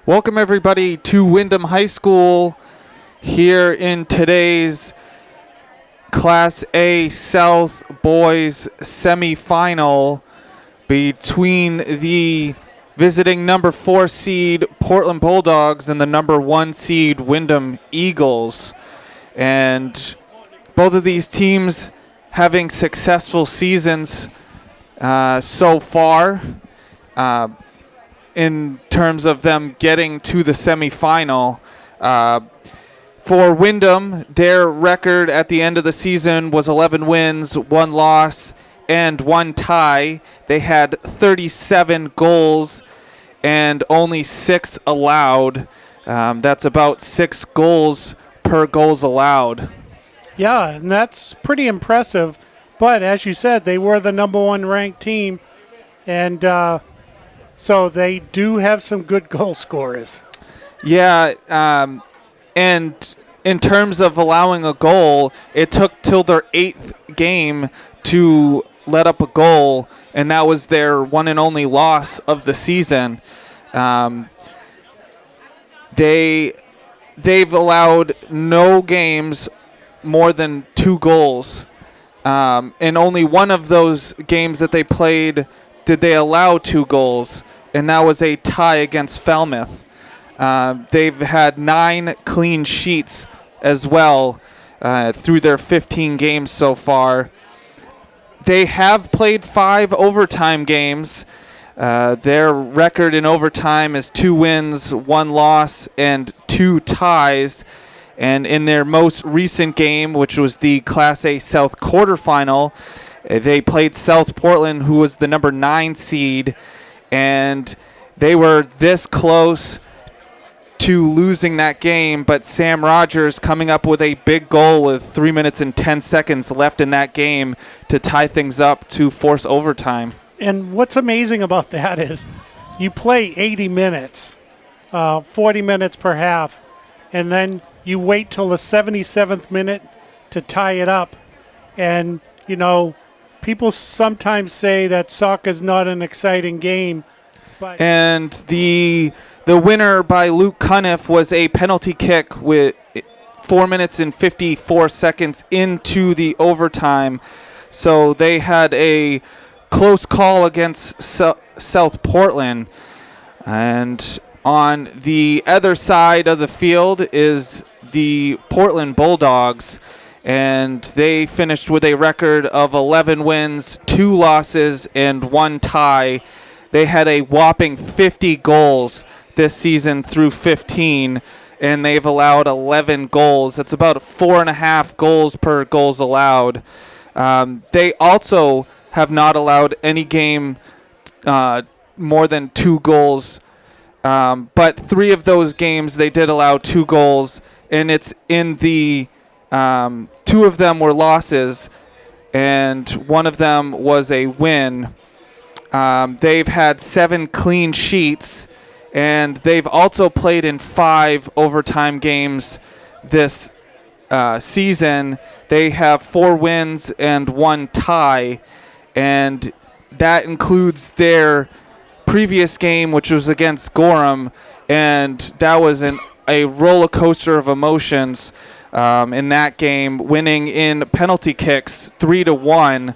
Welcome everybody to Windham High School here in today's Class A South Boys semifinal between the visiting number 4 seed Portland Bulldogs and the number 1 seed Windham Eagles. And both of these teams having successful seasons so far. In terms of them getting to the semifinal. For Windham, their record at the end of the season was 11 wins, 1 loss, and 1 tie. They had 37 goals and only 6 allowed. That's about 6 goals per goals allowed. Yeah, and that's pretty impressive. But as you said, they were the number 1 ranked team, and so they do have some good goal scorers. Yeah, and in terms of allowing a goal, it took till their 8th game to let up a goal, and that was their one and only loss of the season. They've allowed no games more than 2 goals. In only one of those games that they played did they allow 2 goals, and that was a tie against Falmouth. They've had 9 clean sheets as well through their 15 games so far. They have played 5 overtime games. Their record in overtime is 2 wins, 1 loss, and 2 ties. And in their most recent game, which was the Class A South quarterfinal, they played South Portland, who was the number 9 seed, and they were this close to losing that game, but Sam Rogers coming up with a big goal with 3 minutes and 10 seconds left in that game to tie things up to force overtime. And what's amazing about that is you play 80 minutes, 40 minutes per half, and then you wait till the 77th minute to tie it up. And, you know, people sometimes say that soccer's not an exciting game. But and the winner by Luke Cuniff was a penalty kick with 4 minutes and 54 seconds into the overtime. So they had a close call against South Portland. And on the other side of the field is the Portland Bulldogs. And they finished with a record of 11 wins, 2 losses, and 1 tie. They had a whopping 50 goals this season through 15, and they've allowed 11 goals. That's about 4.5 goals per goals allowed. They also have not allowed any game more than 2 goals, but 3 of those games they did allow 2 goals, and it's in the 2 of them were losses, and 1 of them was a win. They've had 7 clean sheets, and they've also played in 5 overtime games this season. They have 4 wins and 1 tie, and that includes their previous game, which was against Gorham, and that was a roller coaster of emotions in that game, winning in penalty kicks 3-1.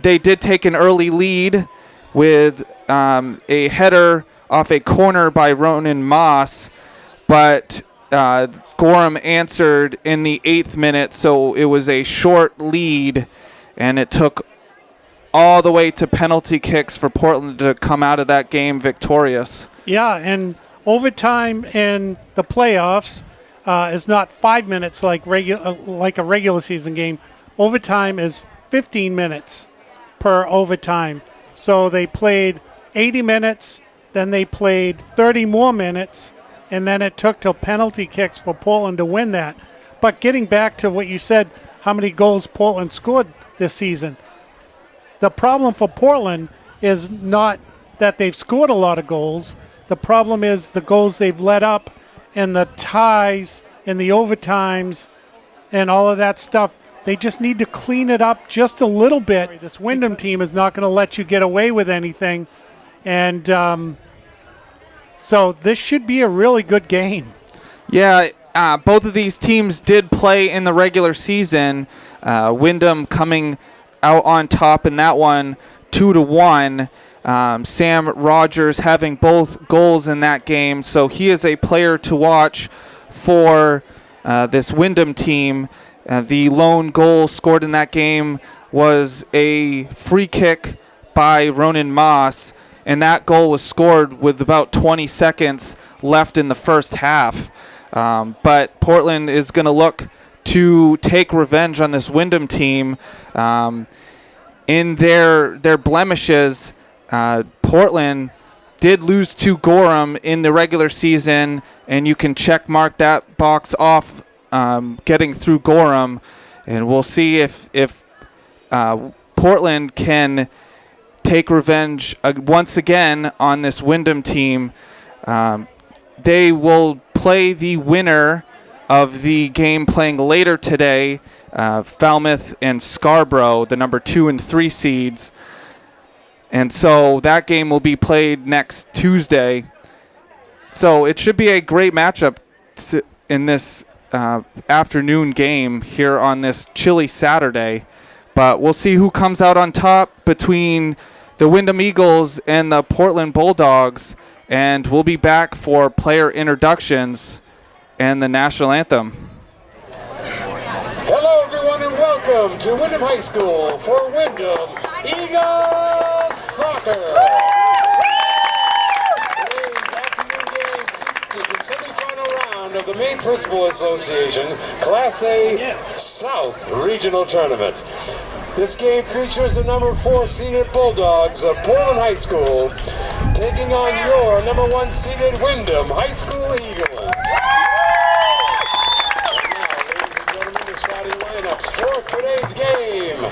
They did take an early lead with a header off a corner by Ronan Moss, but Gorham answered in the 8th minute, so it was a short lead, and it took all the way to penalty kicks for Portland to come out of that game victorious. yeah, and overtime in the playoffs is not 5 minutes like a regular season game. Overtime is 15 minutes per overtime. So they played 80 minutes, then they played 30 more minutes, and then it took till penalty kicks for Portland to win that. But getting back to what you said, how many goals Portland scored this season, the problem for Portland is not that they've scored a lot of goals. The problem is the goals they've let up and the ties and the overtimes and all of that stuff. They just need to clean it up just a little bit. This Windham team is not going to let you get away with anything. And So this should be a really good game. Yeah, both of these teams did play in the regular season. Windham coming out on top in that one, 2-1. Sam Rogers having both goals in that game, so he is a player to watch for this Windham team. The lone goal scored in that game was a free kick by Ronan Moss, and that goal was scored with about 20 seconds left in the first half. But Portland is going to look to take revenge on this Windham team. In their blemishes, Portland did lose to Gorham in the regular season, and you can check mark that box off, getting through Gorham, and we'll see if Portland can take revenge once again on this Windham team. They will play the winner of the game playing later today, Falmouth and Scarborough, the number 2 and 3 seeds. And so that game will be played next Tuesday. So it should be a great matchup in this afternoon game here on this chilly Saturday. But we'll see who comes out on top between the Windham Eagles and the Portland Bulldogs. And we'll be back for player introductions and the national anthem. Hello, everyone, and welcome to Windham High School for Windham Eagles Soccer. Today's afternoon game is the semifinal round of the Maine Principal Association Class A South Regional Tournament. This game features the number 4 seeded Bulldogs of Portland High School taking on your number 1 seeded Windham High School Eagles. For today's game,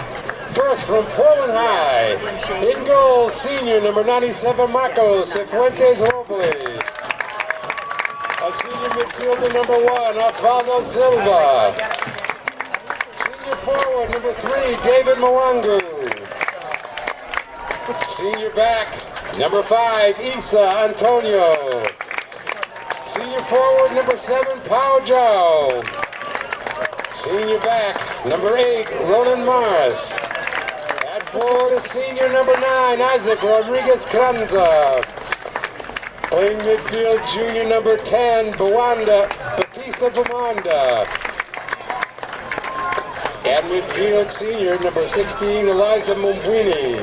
first from Portland High, in goal, senior number 97, Marcos Cifuentes Robles. A senior midfielder number 1, Osvaldo Silva. Senior forward number 3, David Mwangu. Senior back, number 5, Isa Antonio. Senior forward number 7, Pao Zhao. Senior back, number 8, Ronan Mars. At forward is senior number 9, Isaac Rodriguez Kranza. Playing midfield, junior number 10, Batista Bamanda. At midfield, senior number 16, Eliza Mumbwini.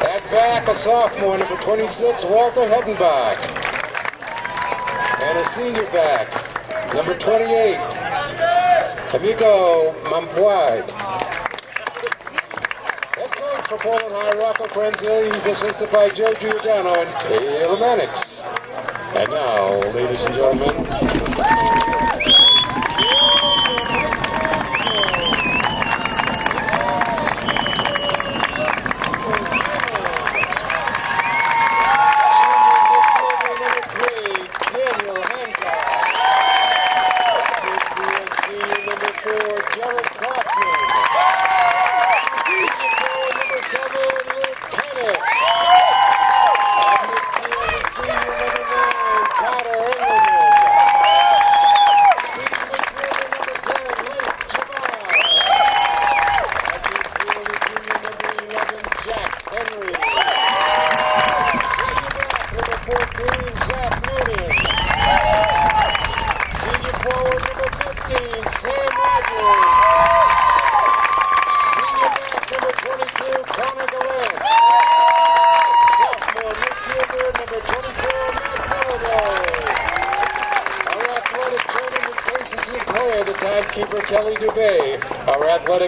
At back, a sophomore, number 26, Walter Hedenbach. And a senior back, number 28, Hamiko Mampuai. Head coach for Portland High, Rocco Franzil. He's assisted by Joe Giordano and Taylor Mannix. And now, ladies and gentlemen,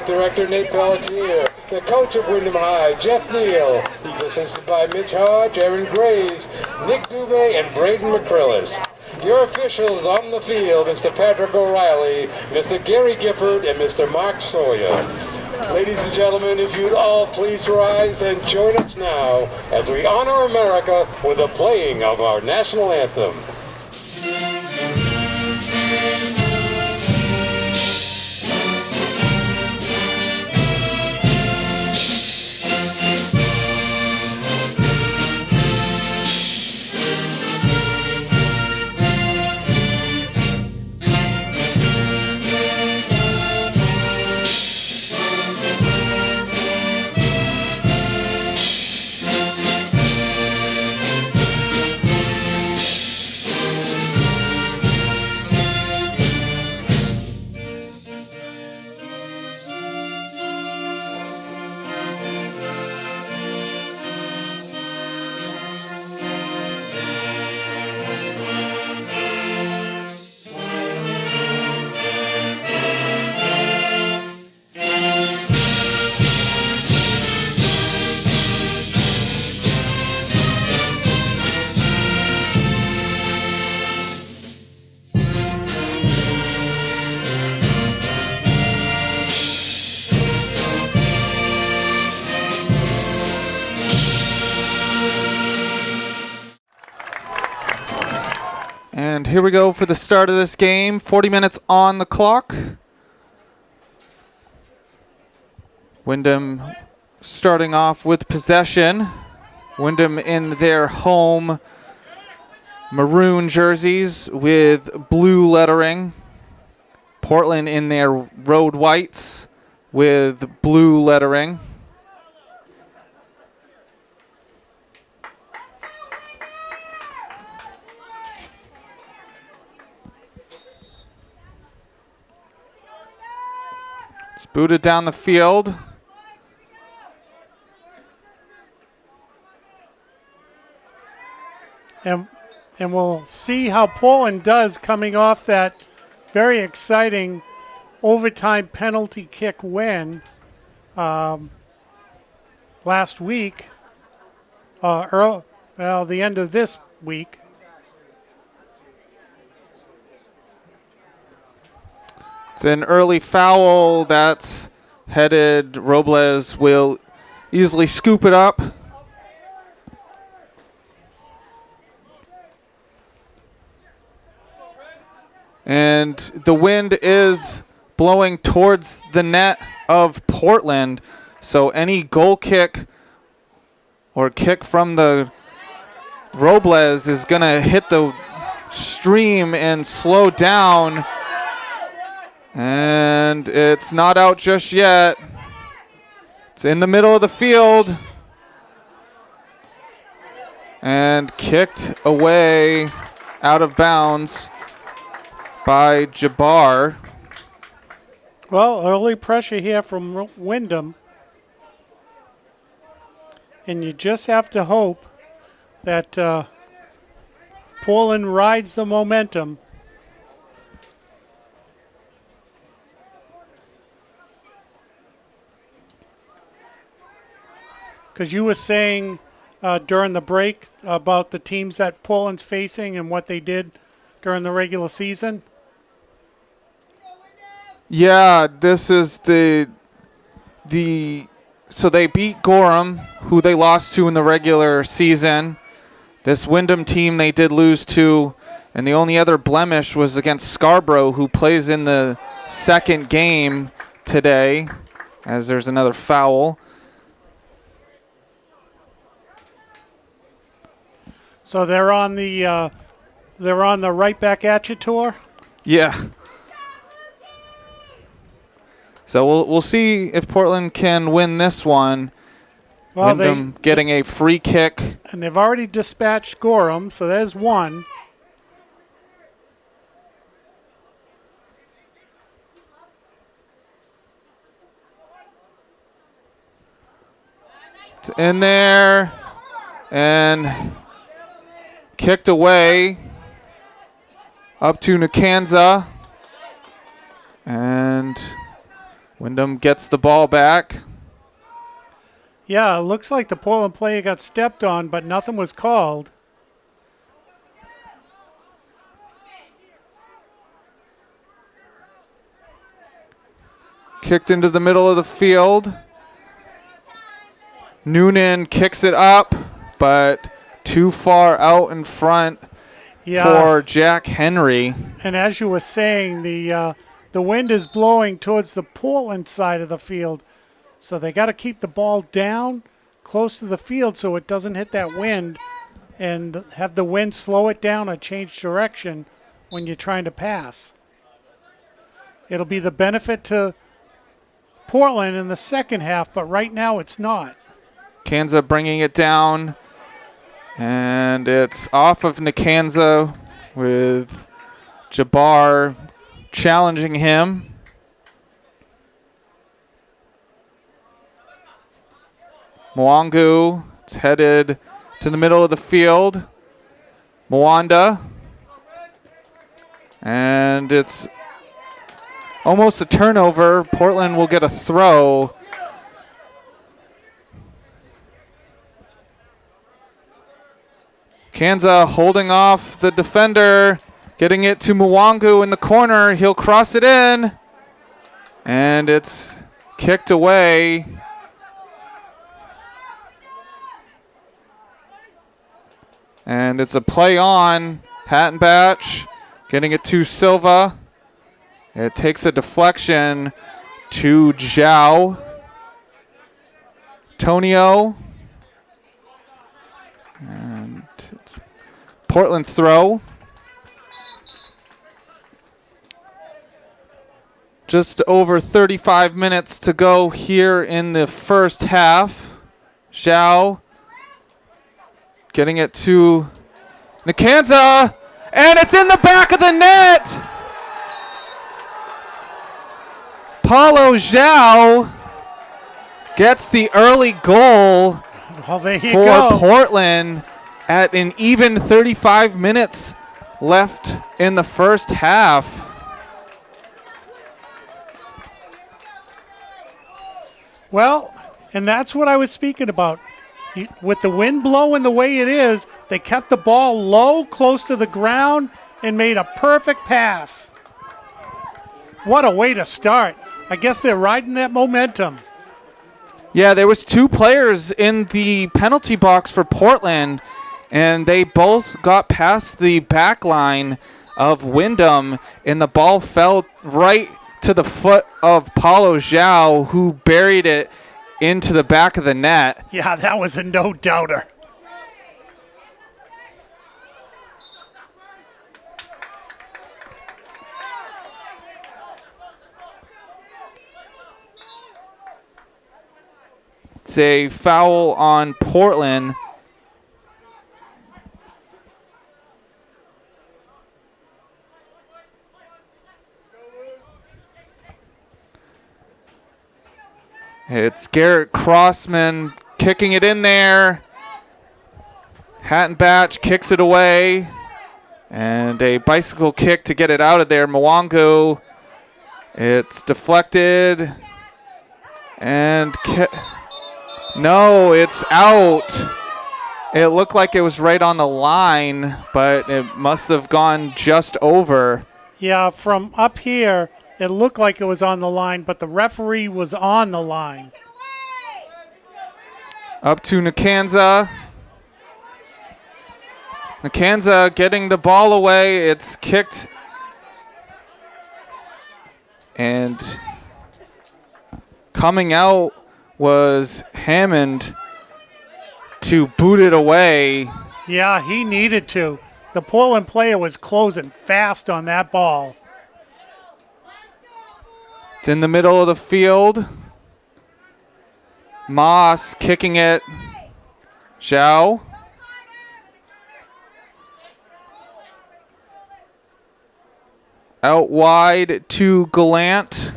Director Nate Pelletier, the coach of Windham High, Jeff Neal. He's assisted by Mitch Hodge, Aaron Graves, Nick Dubé, and Braden McCrillis. Your officials on the field, Mr. Patrick O'Reilly, Mr. Gary Gifford, and Mr. Mark Sawyer. Ladies and gentlemen, if you'd all please rise and join us now as we honor America with the playing of our national anthem. here we go for the start of this game. 40 minutes on the clock. Windham starting off with possession. Windham in their home maroon jerseys with blue lettering. Portland in their road whites with blue lettering. It's booted down the field. And we'll see how Portland does coming off that very exciting overtime penalty kick win last week, the end of this week. It's an early foul that's headed. Robles will easily scoop it up. And the wind is blowing towards the net of Portland. So any goal kick or kick from the Robles is going to hit the stream and slow down. And it's not out just yet. It's in the middle of the field. And kicked away out of bounds by Jabbar. Well, early pressure here from Windham. And you just have to hope that Portland rides the momentum. Because you were saying during the break about the teams that Portland's facing and what they did during the regular season. Yeah, this is so they beat Gorham, who they lost to in the regular season. This Windham team they did lose to, and the only other blemish was against Scarborough, who plays in the second game today, as there's another foul. So they're on the right back at you tour. Yeah. So we'll see if Portland can win this one. Well, Windham getting a free kick. And they've already dispatched Gorham, so there's one. It's in there and kicked away up to Nicanza. And Windham gets the ball back. Yeah, it looks like the Portland player got stepped on, but nothing was called. Kicked into the middle of the field. Noonan kicks it up, but too far out in front for Jack Henry. And as you were saying, the wind is blowing towards the Portland side of the field. So they got to keep the ball down close to the field so it doesn't hit that wind and have the wind slow it down or change direction when you're trying to pass. It'll be the benefit to Portland in the second half, but right now it's not. Kanza bringing it down, and it's off of Nicanza with Jabbar challenging him. Mwangu, it's headed to the middle of the field. Mwanda. And it's almost a turnover. Portland will get a throw. Kanza holding off the defender, getting it to Mwangu in the corner. He'll cross it in. And it's kicked away. And it's a play on. Hattenbatch Getting it to Silva. It takes a deflection to Zhao. Tonio. And it's Portland throw. Just over 35 minutes to go here in the first half. Zhao getting it to Nikanza, and it's in the back of the net. Paulo Zhao gets the early goal for Portland at an even 35 minutes left in the first half. Well, and that's what I was speaking about. With the wind blowing the way it is, they kept the ball low, close to the ground, and made a perfect pass. What a way to start. I guess they're riding that momentum. Yeah, there was 2 players in the penalty box for Portland, and they both got past the back line of Windham, and the ball fell right to the foot of Paulo Zhao, who buried it into the back of the net. Yeah, that was a no-doubter. It's a foul on Portland. It's Garrett Crossman kicking it in there. Hattenbatch kicks it away. And a bicycle kick to get it out of there. Mwangu. It's deflected. And no, it's out. It looked like it was right on the line, but it must have gone just over. Yeah, from up here, it looked like it was on the line, but the referee was on the line. Up to Nikanza. Nikanza getting the ball away. It's kicked. And coming out was Hammond to boot it away. Yeah, he needed to. The Portland player was closing fast on that ball. It's in the middle of the field. Moss kicking it. Zhao. Out wide to Gallant.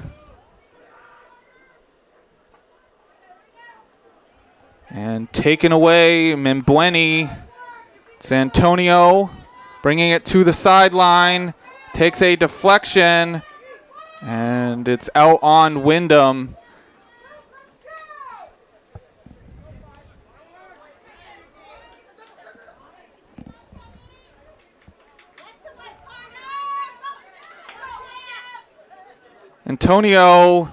And taken away, Mbweni. It's Antonio bringing it to the sideline. Takes a deflection. And it's out on Windham. Antonio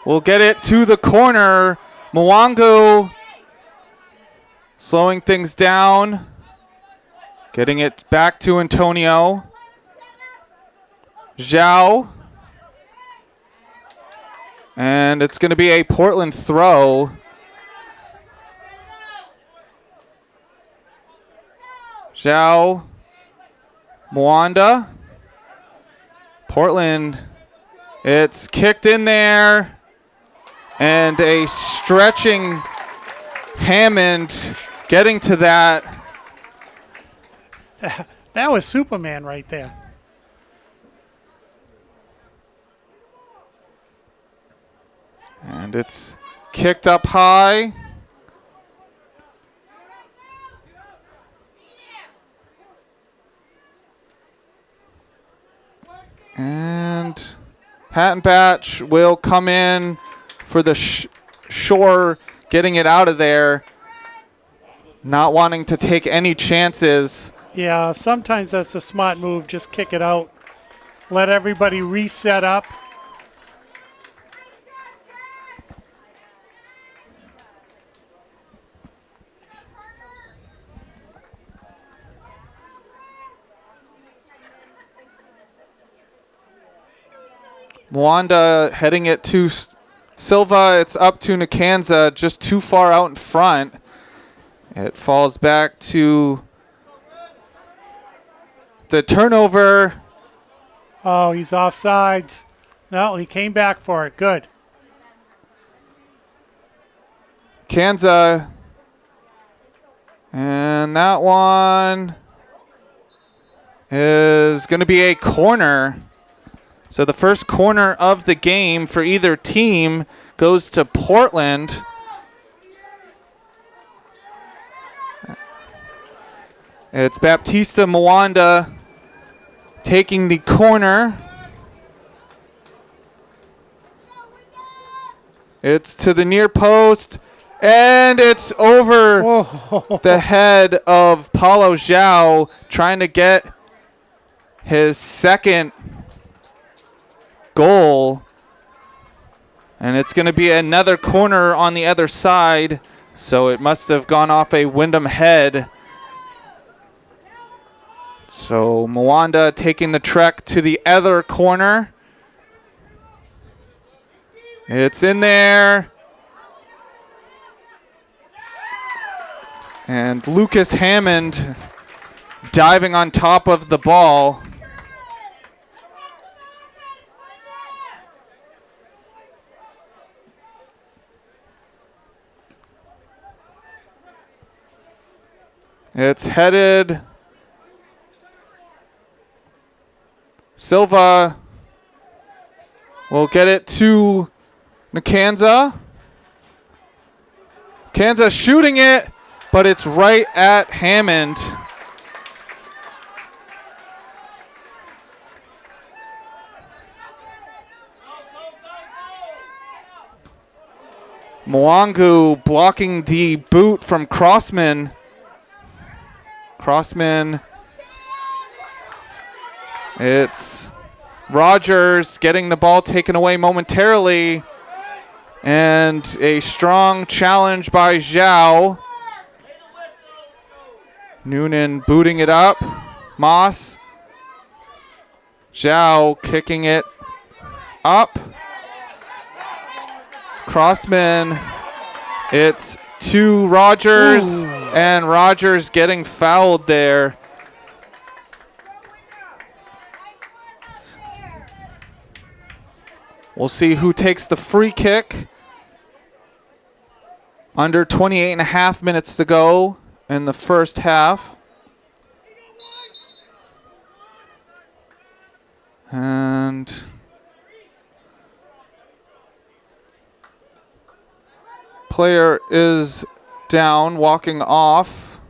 will get it to the corner. Mwangu slowing things down. Getting it back to Antonio. Zhao. And it's going to be a Portland throw. Zhao. Mwanda. Portland. It's kicked in there. And a stretching Hammond getting to that. That was Superman right there. And it's kicked up high. And Hattenbatch will come in for the Shore, getting it out of there. Not wanting to take any chances. Yeah, sometimes that's a smart move. Just kick it out. Let everybody reset up. Mwanda heading it to Silva. It's up to Nkanza, just too far out in front. It falls back to the turnover. Oh, he's offsides. No, he came back for it. Good. Kanza. And that one is going to be a corner. So the first corner of the game for either team goes to Portland. It's Baptista Mwanda taking the corner. It's to the near post, and it's over the head of Paulo Zhao, trying to get his second goal. And it's going to be another corner on the other side, so it must have gone off a Windham head. So Mwanda taking the trek to the other corner. It's in there. And Lucas Hammond diving on top of the ball. It's headed. Silva will get it to Nkanza. Nkanza shooting it, but it's right at Hammond. Mwangu blocking the boot from Crossman. Crossman. It's Rogers getting the ball taken away momentarily. And a strong challenge by Zhao. Noonan booting it up. Moss. Zhao kicking it up. Crossman. It's to Rogers. Ooh. And Rogers getting fouled there. We'll see who takes the free kick. Under 28 and a half minutes to go in the first half. And player is down, walking off.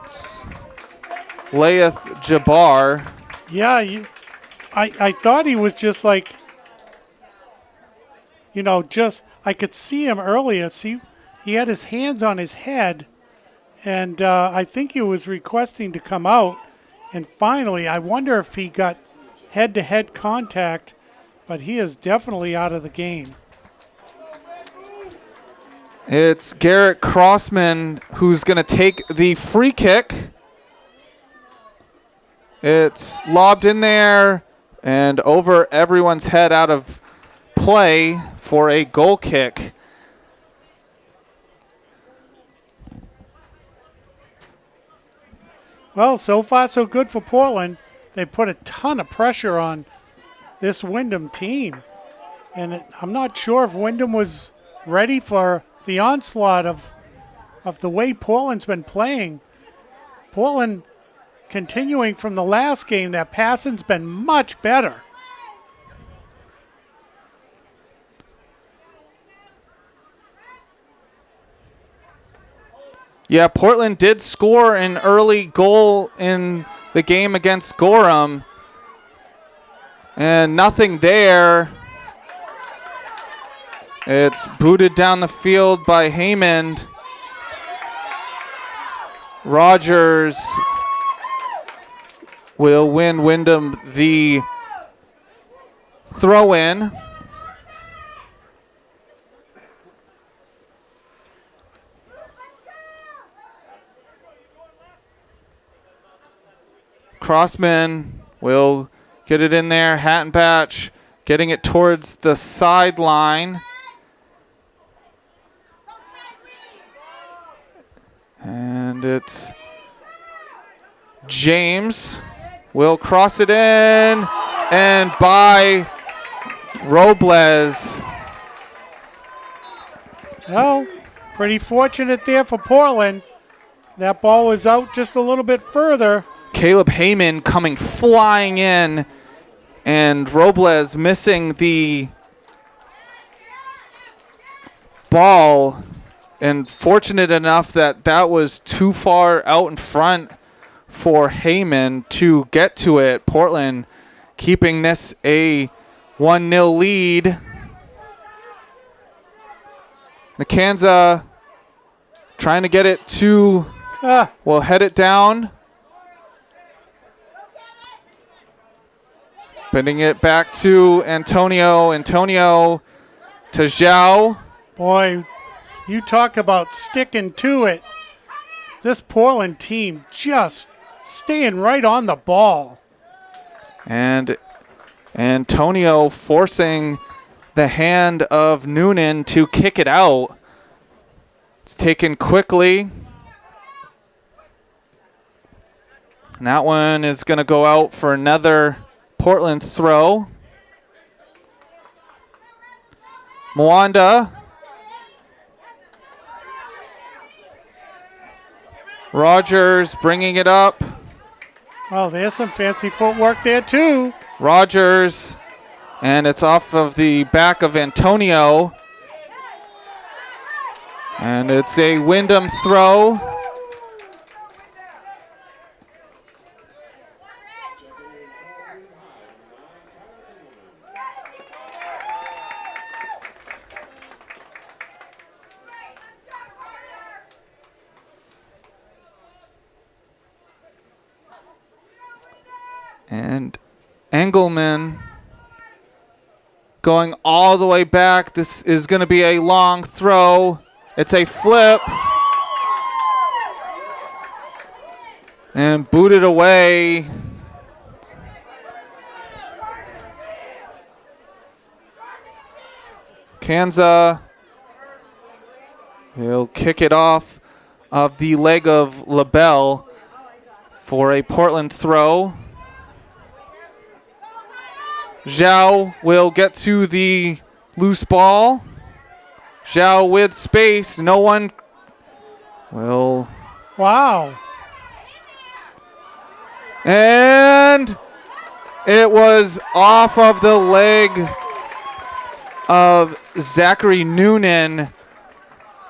It's Laith Jabbar. Yeah, I thought he was just like, I could see him earlier. See, he had his hands on his head, and I think he was requesting to come out. And finally, I wonder if he got head-to-head contact, but he is definitely out of the game. It's Garrett Crossman who's going to take the free kick. It's lobbed in there and over everyone's head out of play for a goal kick. Well, so far so good for Portland. They put a ton of pressure on this Windham team. And I'm not sure if Windham was ready for the onslaught of the way Portland's been playing. Portland continuing from the last game, that passing's been much better. Yeah, Portland did score an early goal in the game against Gorham. And nothing there. It's booted down the field by Haymond. Rogers will win Windham the throw-in. Crossman will Get it in there. Hattenbatch getting it towards the sideline. And it's James will cross it in, and by Robles. Well, pretty fortunate there for Portland. That ball was out just a little bit further. Caleb Heyman coming flying in, and Robles missing the ball, and fortunate enough that that was too far out in front for Heyman to get to it. Portland keeping this a 1-0 lead. McKenza trying to get it to, will head it down. Bending it back to Antonio. Antonio to Zhao. Boy, you talk about sticking to it. This Portland team just staying right on the ball. And Antonio forcing the hand of Noonan to kick it out. It's taken quickly. And that one is going to go out for another Portland throw. Mwanda. Rogers bringing it up. Oh, there's some fancy footwork there too. Rogers, and it's off of the back of Antonio. And it's a Windham throw. And Engelman going all the way back. This is going to be a long throw. It's a flip. And booted away. Kanza. He'll kick it off of the leg of LaBelle for a Portland throw. Zhao will get to the loose ball. Zhao with space. No one will. Wow. And it was off of the leg of Zachary Noonan,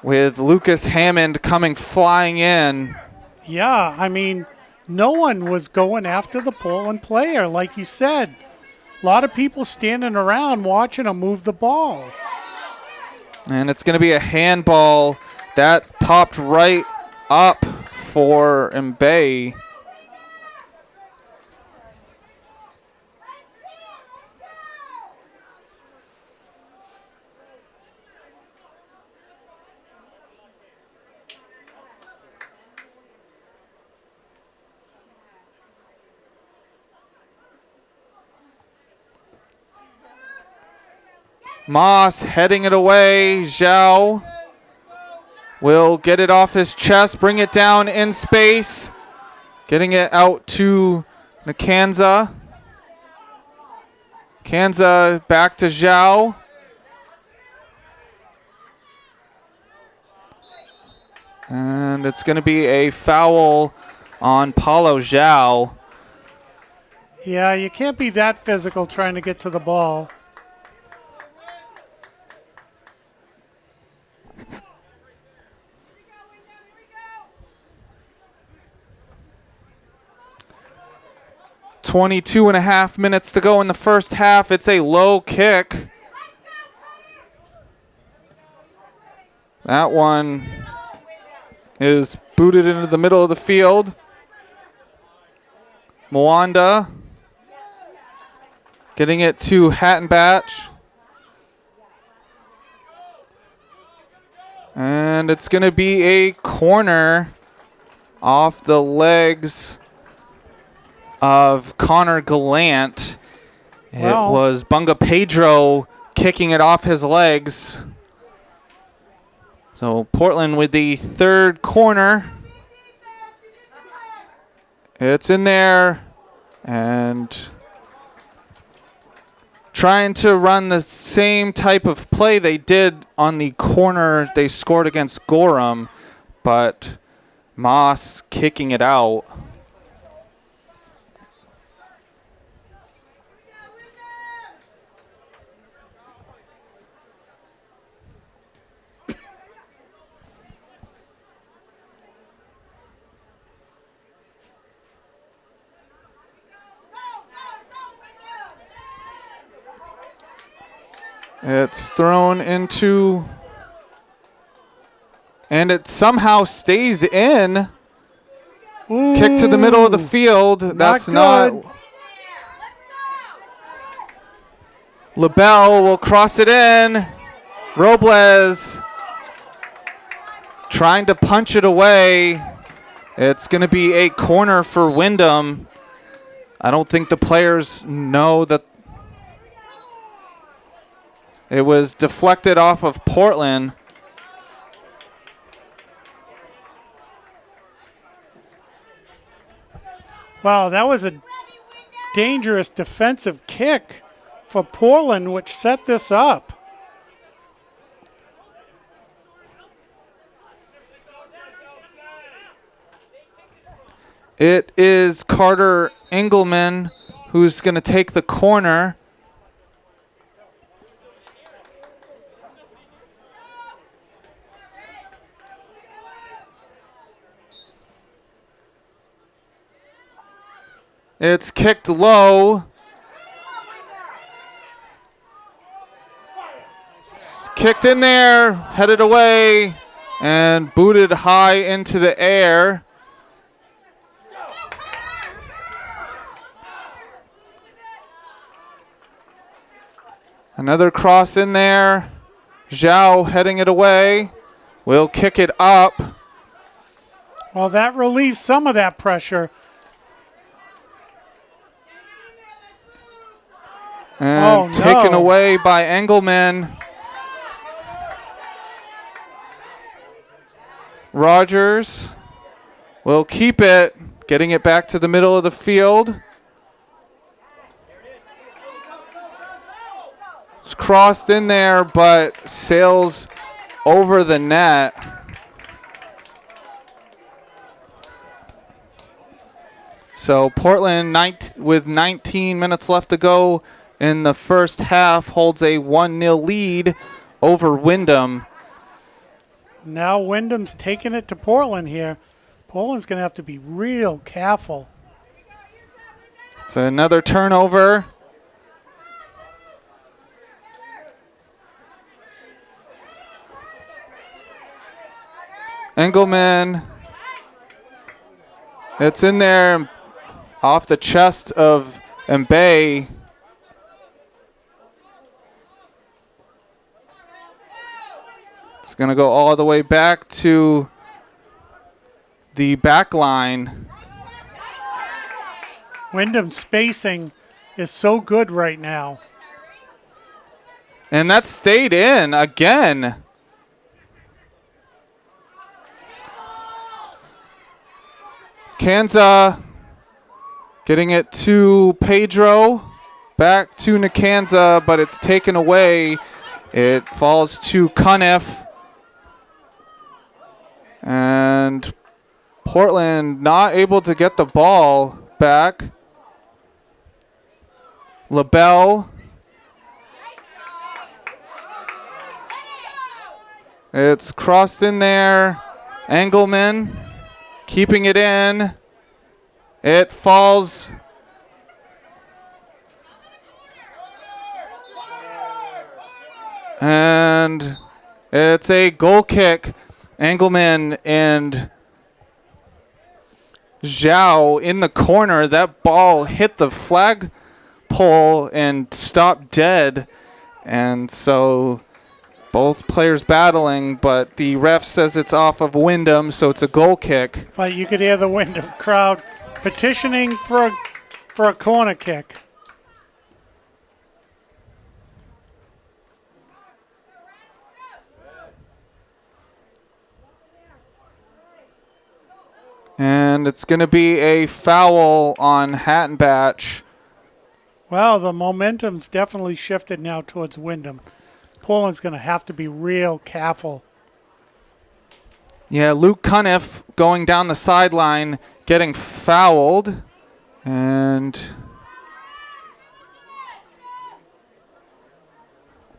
with Lucas Hammond coming flying in. Yeah, I mean, no one was going after the Portland player, like you said. A lot of people standing around watching him move the ball. And it's going to be a handball that popped right up for Mbaye. Moss heading it away. Zhao will get it off his chest, bring it down in space. Getting it out to Nkanza. Kanza back to Zhao. And it's going to be a foul on Paulo Zhao. Yeah, you can't be that physical trying to get to the ball. .22 and a half minutes to go in the first half. It's a low kick. That one is booted into the middle of the field. Mwanda getting it to Hattenbatch. And it's going to be a corner off the legs of Connor Gallant. It was Bunga Pedro kicking it off his legs. So Portland with the third corner. It's in there and trying to run the same type of play they did on the corner they scored against Gorham, but Moss kicking it out. It's thrown into, and it somehow stays in. Ooh, kick to the middle of the field. That's not. LaBelle will cross it in. Robles trying to punch it away. It's going to be a corner for Windham. I don't think the players know that it was deflected off of Portland. Wow, that was a dangerous defensive kick for Portland, which set this up. It is Carter Engelman who's going to take the corner. It's kicked low. It's kicked in there, headed away, and booted high into the air. Another cross in there. Zhao heading it away. Will kick it up. Well, that relieves some of that pressure. And taken away by Engelman. Rogers will keep it, getting it back to the middle of the field. It's crossed in there, but sails over the net. So Portland, with 19 minutes left to go in the first half, holds a 1-0 lead over Windham. Now Wyndham's taking it to Portland here. Portland's going to have to be real careful. It's another turnover. Engelman. It's in there off the chest of Mbaye. It's going to go all the way back to the back line. Wyndham's spacing is so good right now. And that stayed in again. Kanza getting it to Pedro. Back to Nkanza, but it's taken away. It falls to Cuniff. And Portland not able to get the ball back. LaBelle. It's crossed in there. Engelman keeping it in. It falls. And it's a goal kick. Engelman and Zhao in the corner. That ball hit the flagpole and stopped dead. And so both players battling, but the ref says it's off of Windham, so it's a goal kick. But you could hear the Windham crowd petitioning for a corner kick. And it's going to be a foul on Hattenbatch. Well, the momentum's definitely shifted now towards Windham. Portland's going to have to be real careful. Yeah, Luke Cuniff going down the sideline, getting fouled. And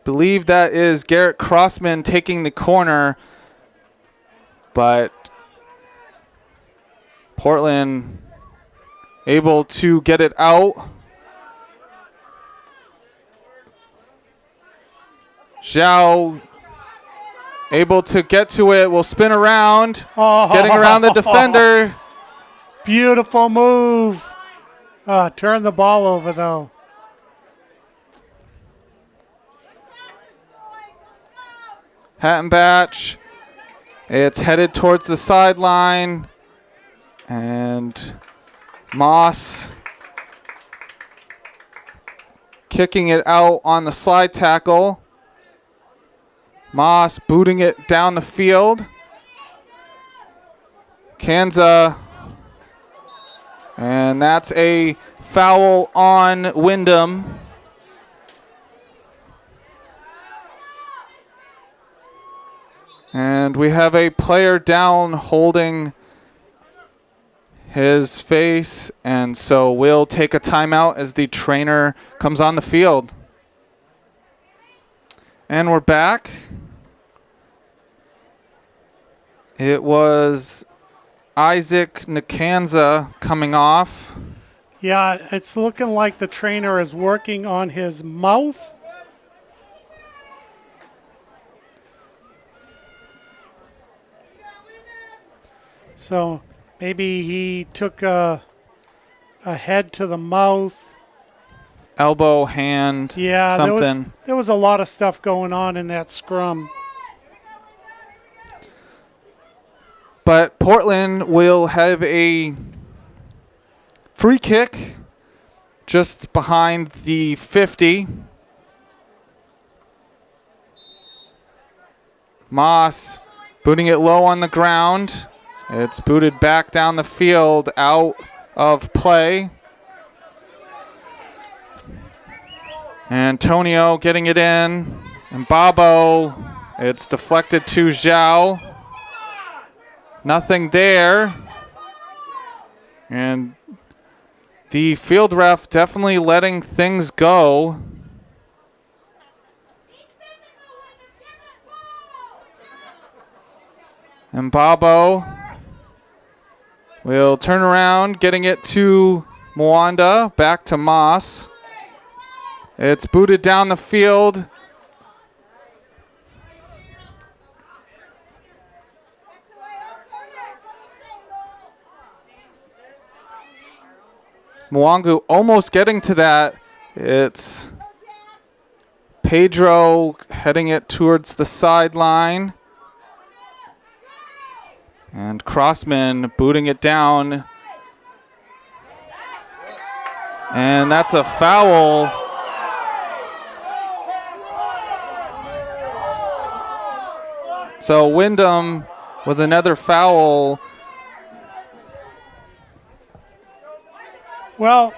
believe that is Garrett Crossman taking the corner. But Portland able to get it out. Zhao able to get to it, will spin around, getting around the defender. Beautiful move. Turn the ball over, though. Hattenbatch, it's headed towards the sideline. And Moss kicking it out on the slide tackle. Moss booting it down the field. Kanza. And that's a foul on Windham. And we have a player down holding his face, and so we'll take a timeout as the trainer comes on the field. And we're back. It was Isaac Nkanza coming off. Yeah, it's looking like the trainer is working on his mouth. So maybe he took a head to the mouth. Elbow, hand, yeah, something. There was a lot of stuff going on in that scrum. But Portland will have a free kick just behind the 50. Moss booting it low on the ground. It's booted back down the field, out of play. Antonio getting it in. And Babo, it's deflected to Zhao. Nothing there. And the field ref definitely letting things go. And Babo will turn around, getting it to Mwanda, back to Moss. It's booted down the field. Mwangu almost getting to that. It's Pedro heading it towards the sideline. And Crossman booting it down. And that's a foul. So Windham with another foul. Well,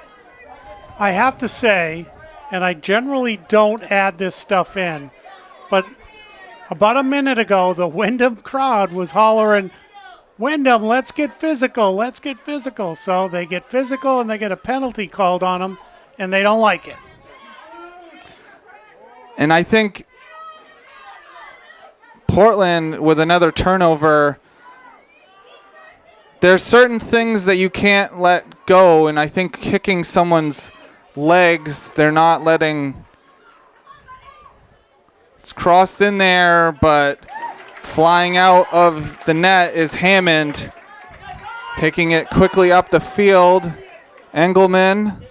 I have to say, and I generally don't add this stuff in, but about a minute ago, the Windham crowd was hollering, Windham, let's get physical, let's get physical. So they get physical and they get a penalty called on them, and they don't like it. And I think Portland with another turnover, there's certain things that you can't let go, and I think kicking someone's legs, they're not letting. It's crossed in there, but flying out of the net is Hammond, taking it quickly up the field. Engelman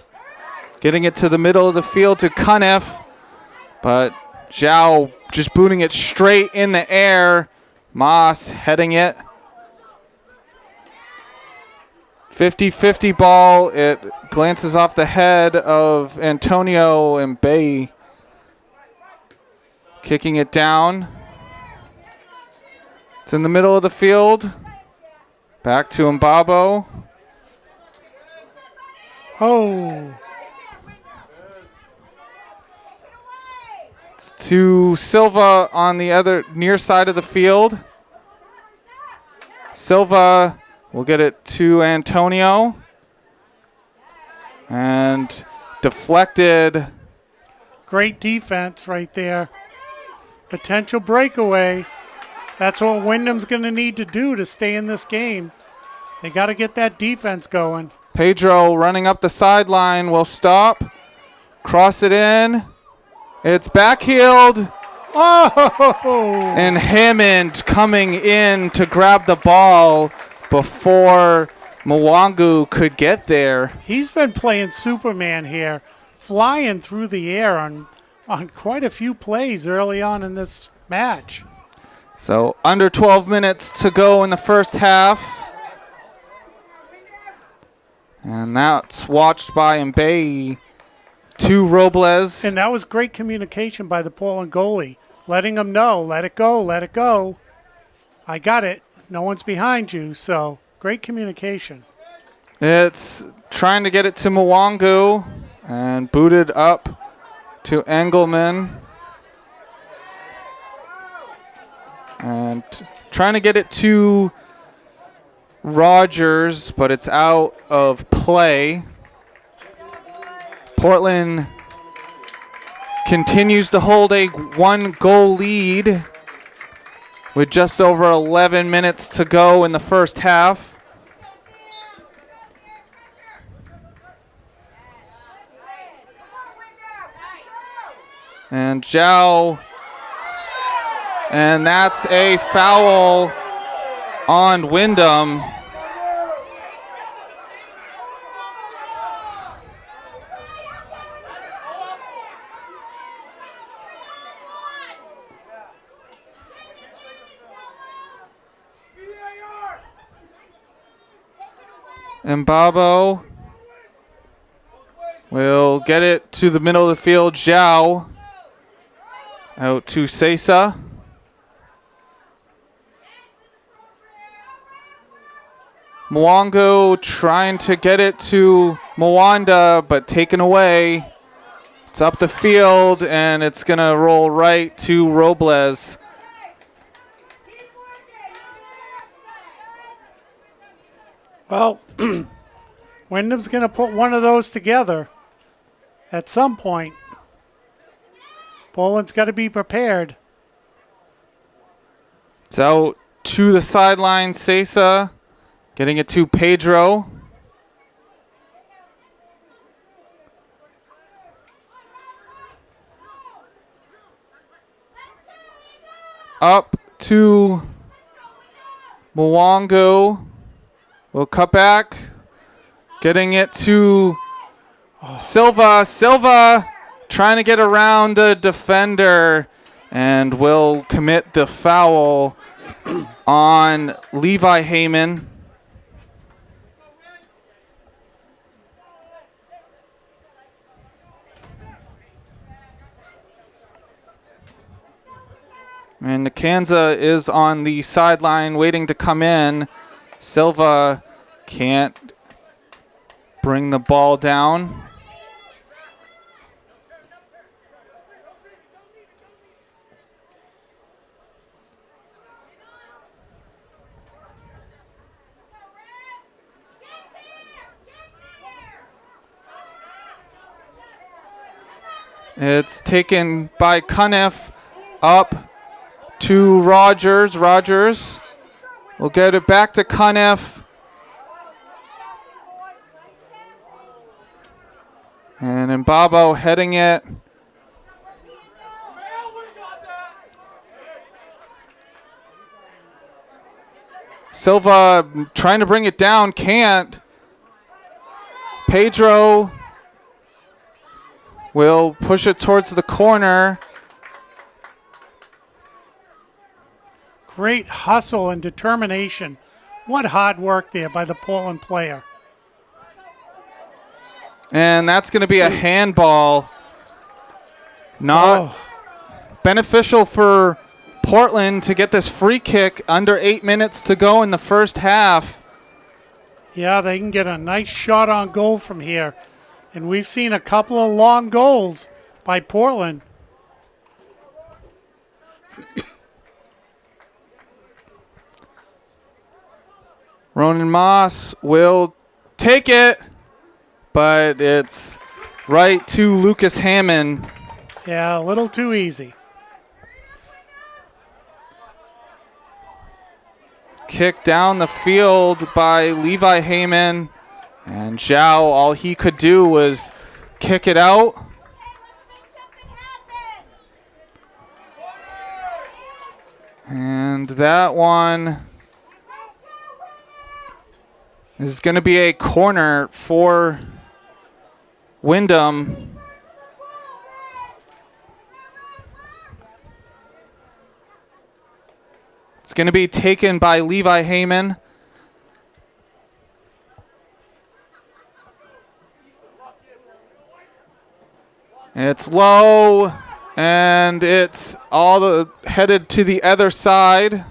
getting it to the middle of the field to Cuniff, but Zhao just booting it straight in the air. Moss heading it. 50-50 ball. It glances off the head of Antonio, and Bay kicking it down. It's in the middle of the field. Back to Mbabo. Oh. It's to Silva on the other near side of the field. Silva will get it to Antonio. And deflected. Great defense right there. Potential breakaway. That's what Windham's going to need to do to stay in this game. They got to get that defense going. Pedro running up the sideline will stop. Cross it in. It's backheeled. Oh! And Hammond coming in to grab the ball before Mwangu could get there. He's been playing Superman here, flying through the air on quite a few plays early on in this match. So under 12 minutes to go in the first half. And that's watched by Mbaye to Robles. And that was great communication by the Portland goalie, letting him know, let it go, let it go. I got it. No one's behind you. So great communication. It's trying to get it to Mwangu and booted up to Engelman. And trying to get it to Rogers, but it's out of play. Portland continues to hold a 1-goal lead with just over 11 minutes to go in the first half. And Zhao, and that's a foul on Windham. Mbabo will get it to the middle of the field. Zhao out to Sesa. Mwangu trying to get it to Mwanda, but taken away. It's up the field, and it's going to roll right to Robles. Well, Wyndham's going to put one of those together at some point. Poland's got to be prepared. It's out to the sideline, Sesa. Getting it to Pedro. Up to Mwangu. We'll cut back. Getting it to Silva. Silva trying to get around the defender and will commit the foul on Levi Heyman. And Nikanza is on the sideline waiting to come in. Silva can't bring the ball down. It's taken by Cunniff up to Rogers. Rogers will get it back to Cunniff. And Mbabo heading it. Silva trying to bring it down, can't. Pedro will push it towards the corner. Great hustle and determination. What hard work there by the Portland player. And that's going to be a handball. Not beneficial for Portland to get this free kick under 8 minutes to go in the first half. Yeah, they can get a nice shot on goal from here. And we've seen a couple of long goals by Portland. Ronan Moss will take it, but it's right to Lucas Hammond. Yeah, a little too easy. Kick down the field by Levi Heyman. And Zhao, all he could do was kick it out. And that one is going to be a corner for Windham. It's going to be taken by Levi Heyman. It's low, and it's headed to the other side.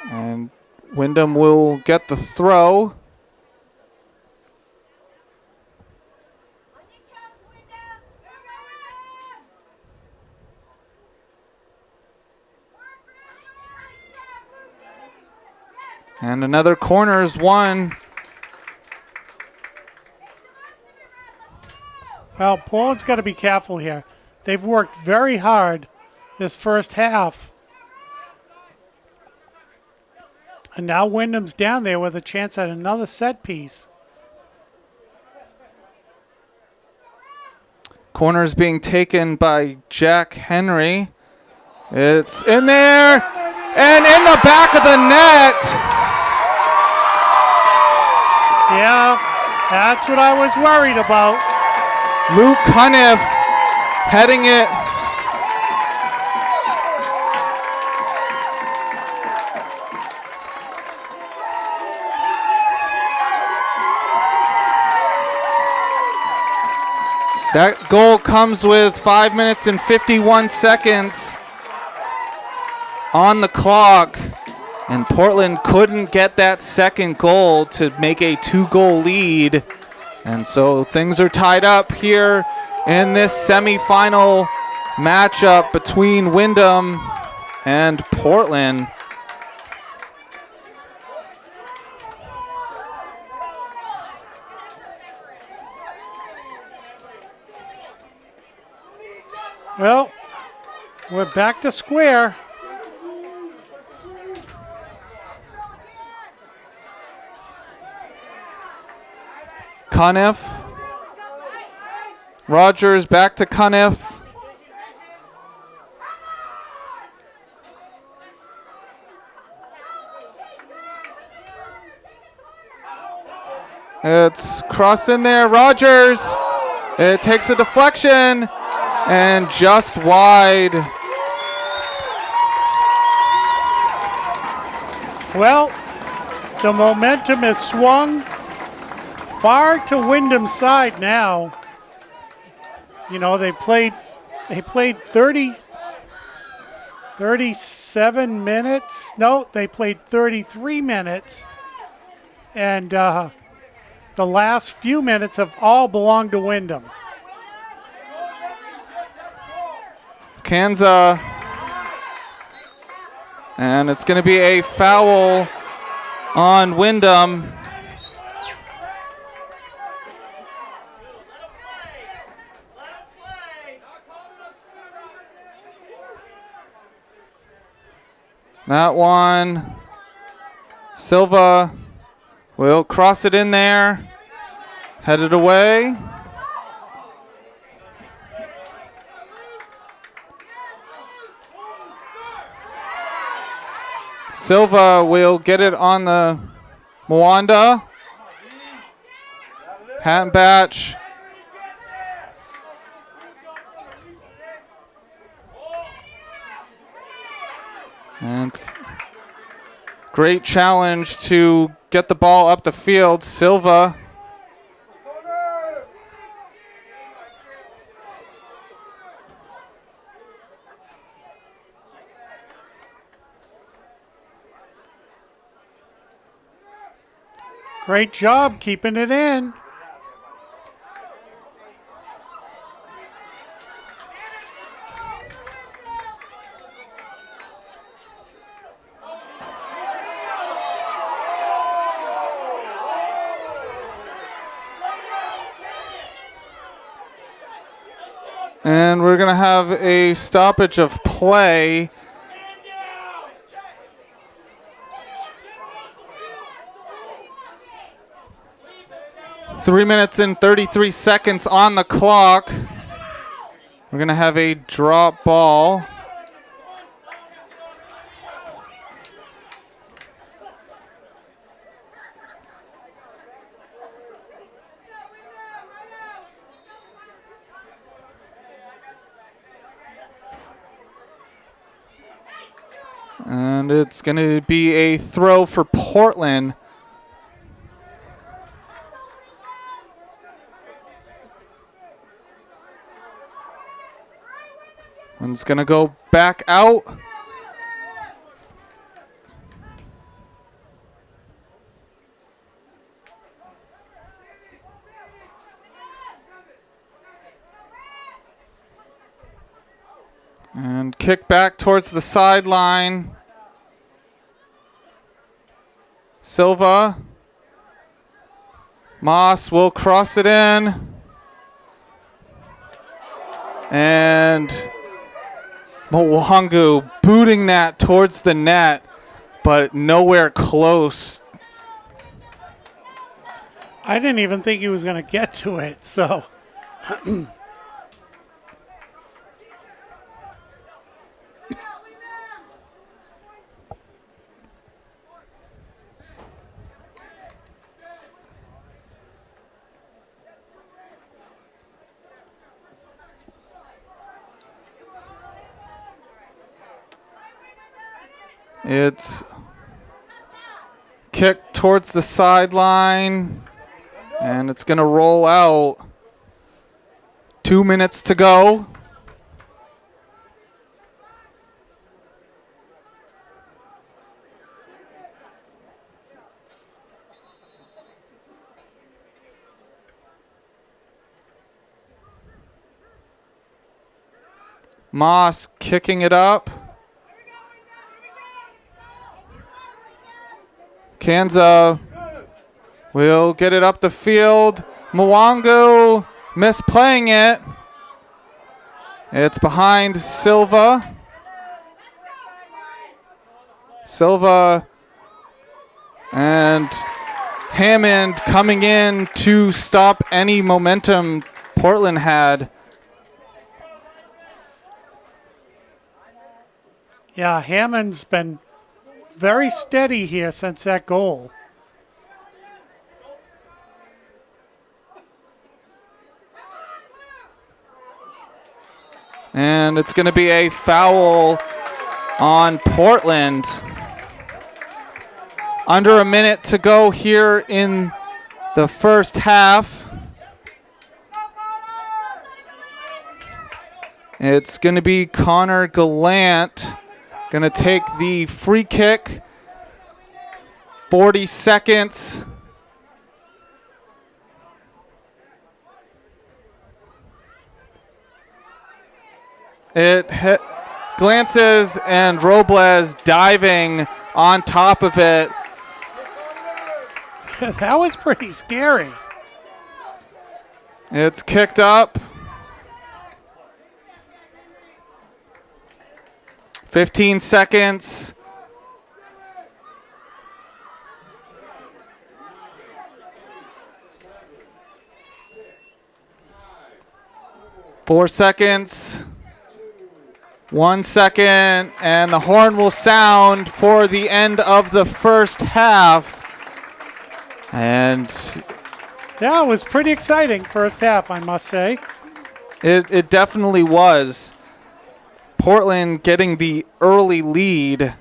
And Windham will get the throw. And another corner is won. Well, Portland's got to be careful here. They've worked very hard this first half. And now Windham's down there with a chance at another set piece. Corner's being taken by Jack Henry. It's in there and in the back of the net. Yeah, that's what I was worried about. Luke Cuniff heading it. That goal comes with 5 minutes and 51 seconds on the clock. And Portland couldn't get that second goal to make a 2-goal lead. And so things are tied up here in this semifinal matchup between Windham and Portland. Well, we're back to square. Cuniff. Rogers back to Cuniff. It's crossed in there. Rogers. It takes a deflection and just wide. Well, the momentum has swung far to Windham's side now. You know, they played 37 minutes. No, they played 33 minutes. And the last few minutes have all belonged to Windham. Kanza. And it's going to be a foul on Windham. That one, Silva will cross it in there, headed away. Silva will get it on the Mwanda. Hattenbatch. And great challenge to get the ball up the field. Silva. Great job keeping it in. And we're going to have a stoppage of play. Three minutes and 33 seconds on the clock. We're going to have a drop ball. And it's going to be a throw for Portland. And it's going to go back out. And kick back towards the sideline. Silva. Moss will cross it in. And Mwangu booting that towards the net, but nowhere close. I didn't even think he was going to get to it, so. It's kicked towards the sideline, and it's going to roll out. 2 minutes to go. Moss kicking it up. Kanza will get it up the field. Mwangu misplaying it. It's behind Silva. Silva and Hammond coming in to stop any momentum Portland had. Yeah, Hammond's been very steady here since that goal. And it's going to be a foul on Portland. Under a minute to go here in the first half. It's going to be Connor Gallant going to take the free kick. 40 seconds. It glances and Robles diving on top of it. That was pretty scary. It's kicked up. 15 seconds. Four seconds. 1 second, and the horn will sound for the end of the first half. And yeah, it was pretty exciting first half, I must say. It definitely was. Portland getting the early lead,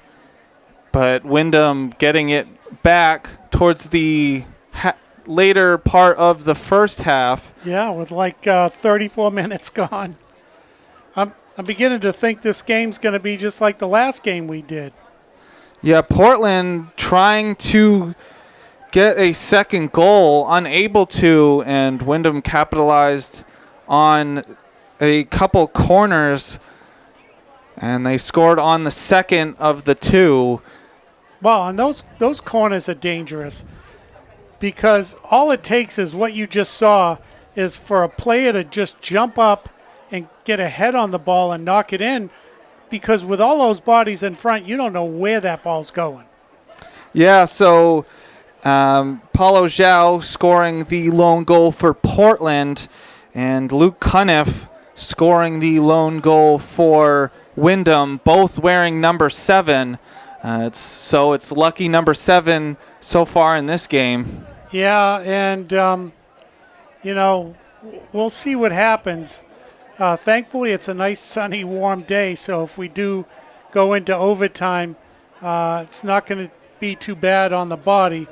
but Windham getting it back towards the later part of the first half. Yeah, with like 34 minutes gone. I'm beginning to think this game's going to be just like the last game we did. Yeah, Portland trying to get a second goal, unable to, and Windham capitalized on a couple corners, and they scored on the second of the two. Well, and those corners are dangerous because all it takes is what you just saw is for a player to just jump up and get a head on the ball and knock it in, because with all those bodies in front, you don't know where that ball's going. Yeah, so Paulo Zhao scoring the lone goal for Portland, and Luke Cuniff scoring the lone goal for Windham, both wearing number 7. It's lucky number 7 so far in this game. Yeah, and, we'll see what happens. Thankfully, it's a nice, sunny, warm day, so if we do go into overtime, it's not going to be too bad on the body.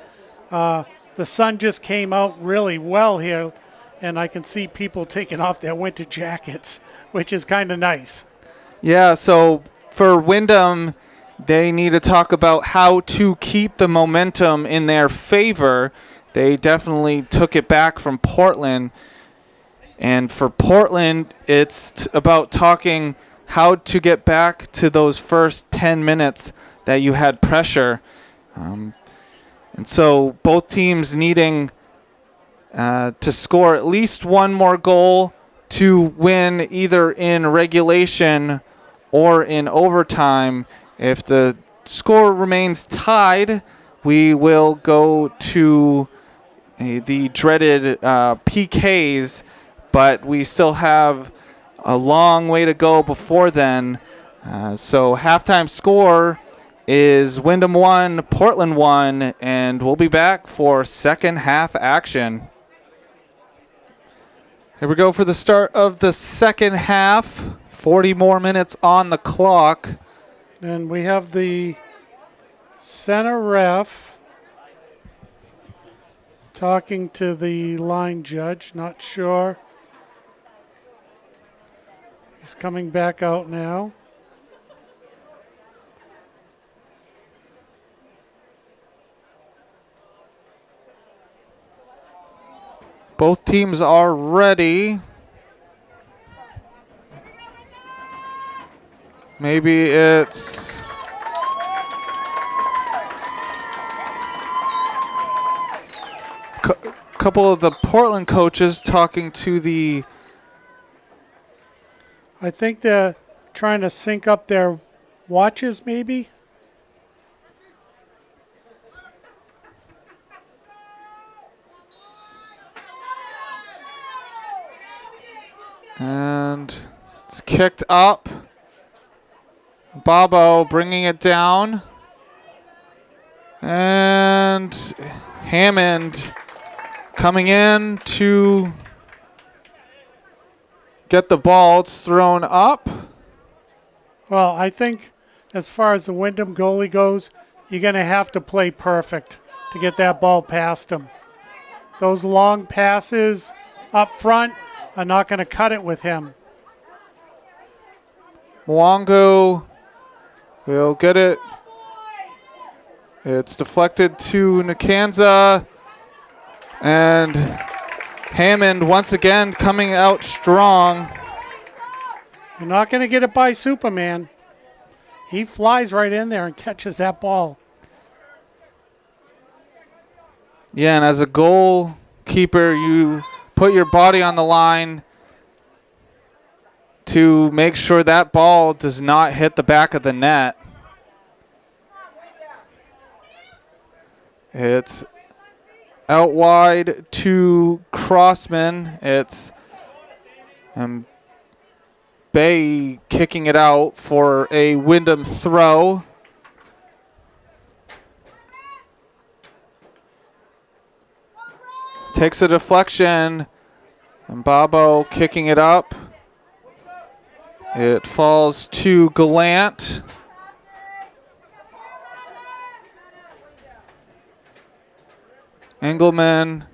The sun just came out really well here, and I can see people taking off their winter jackets, which is kind of nice. Yeah, so for Windham, they need to talk about how to keep the momentum in their favor. They definitely took it back from Portland. And for Portland, it's about talking how to get back to those first 10 minutes that you had pressure. And so both teams needing to score at least one more goal to win either in regulation or in overtime. If the score remains tied, we will go to the dreaded PKs, but we still have a long way to go before then. So halftime score is Windham 1, Portland 1, and we'll be back for second half action. Here we go for the start of the second half. 40 more minutes on the clock. And we have the center ref talking to the line judge. Not sure. He's coming back out now. Both teams are ready. Maybe it's a couple of the Portland coaches talking to the... I think they're trying to sync up their watches, maybe. And it's kicked up. Bobo bringing it down. And Hammond coming in to get the ball. It's thrown up. Well, I think as far as the Windham goalie goes, you're going to have to play perfect to get that ball past him. Those long passes up front are not going to cut it with him. Mwongo will get it. It's deflected to Nkanza. And Hammond once again coming out strong. You're not going to get it by Superman. He flies right in there and catches that ball. Yeah, and as a goalkeeper, you put your body on the line to make sure that ball does not hit the back of the net. It's out wide to Crossman. It's Bay kicking it out for a Windham throw. Takes a deflection, and Bobo kicking it up. It falls to Gallant. Engelman.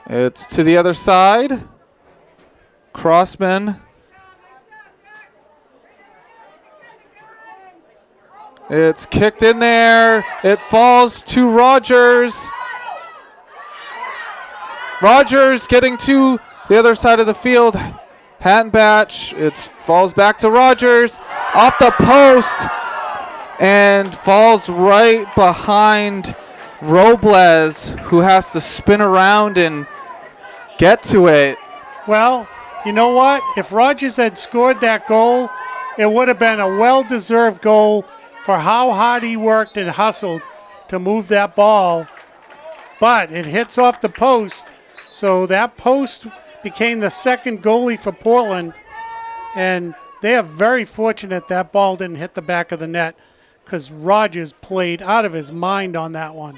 It's to the other side. Crossman. It's kicked in there. It falls to Rogers. Rogers getting to the other side of the field. Hattenbatch. It falls back to Rogers. Off the post. And falls right behind Robles, who has to spin around and get to it. Well, you know what? If Rogers had scored that goal, it would have been a well-deserved goal for how hard he worked and hustled to move that ball. But it hits off the post, so that post became the second goalie for Portland. And they are very fortunate that ball didn't hit the back of the net, because Rogers played out of his mind on that one.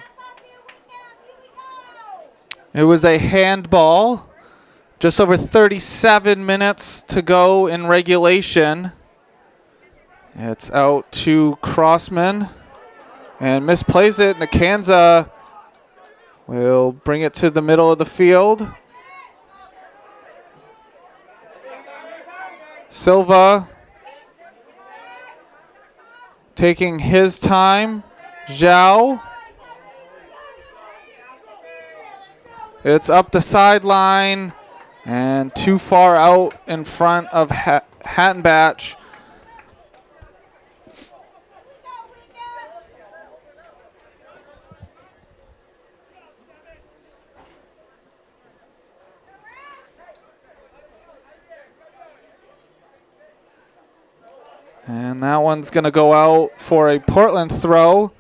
It was a handball. Just over 37 minutes to go in regulation. It's out to Crossman. And misplays it. Nakanza will bring it to the middle of the field. Silva taking his time. Zhao. It's up the sideline and too far out in front of Hattenbatch. And that one's going to go out for a Portland throw.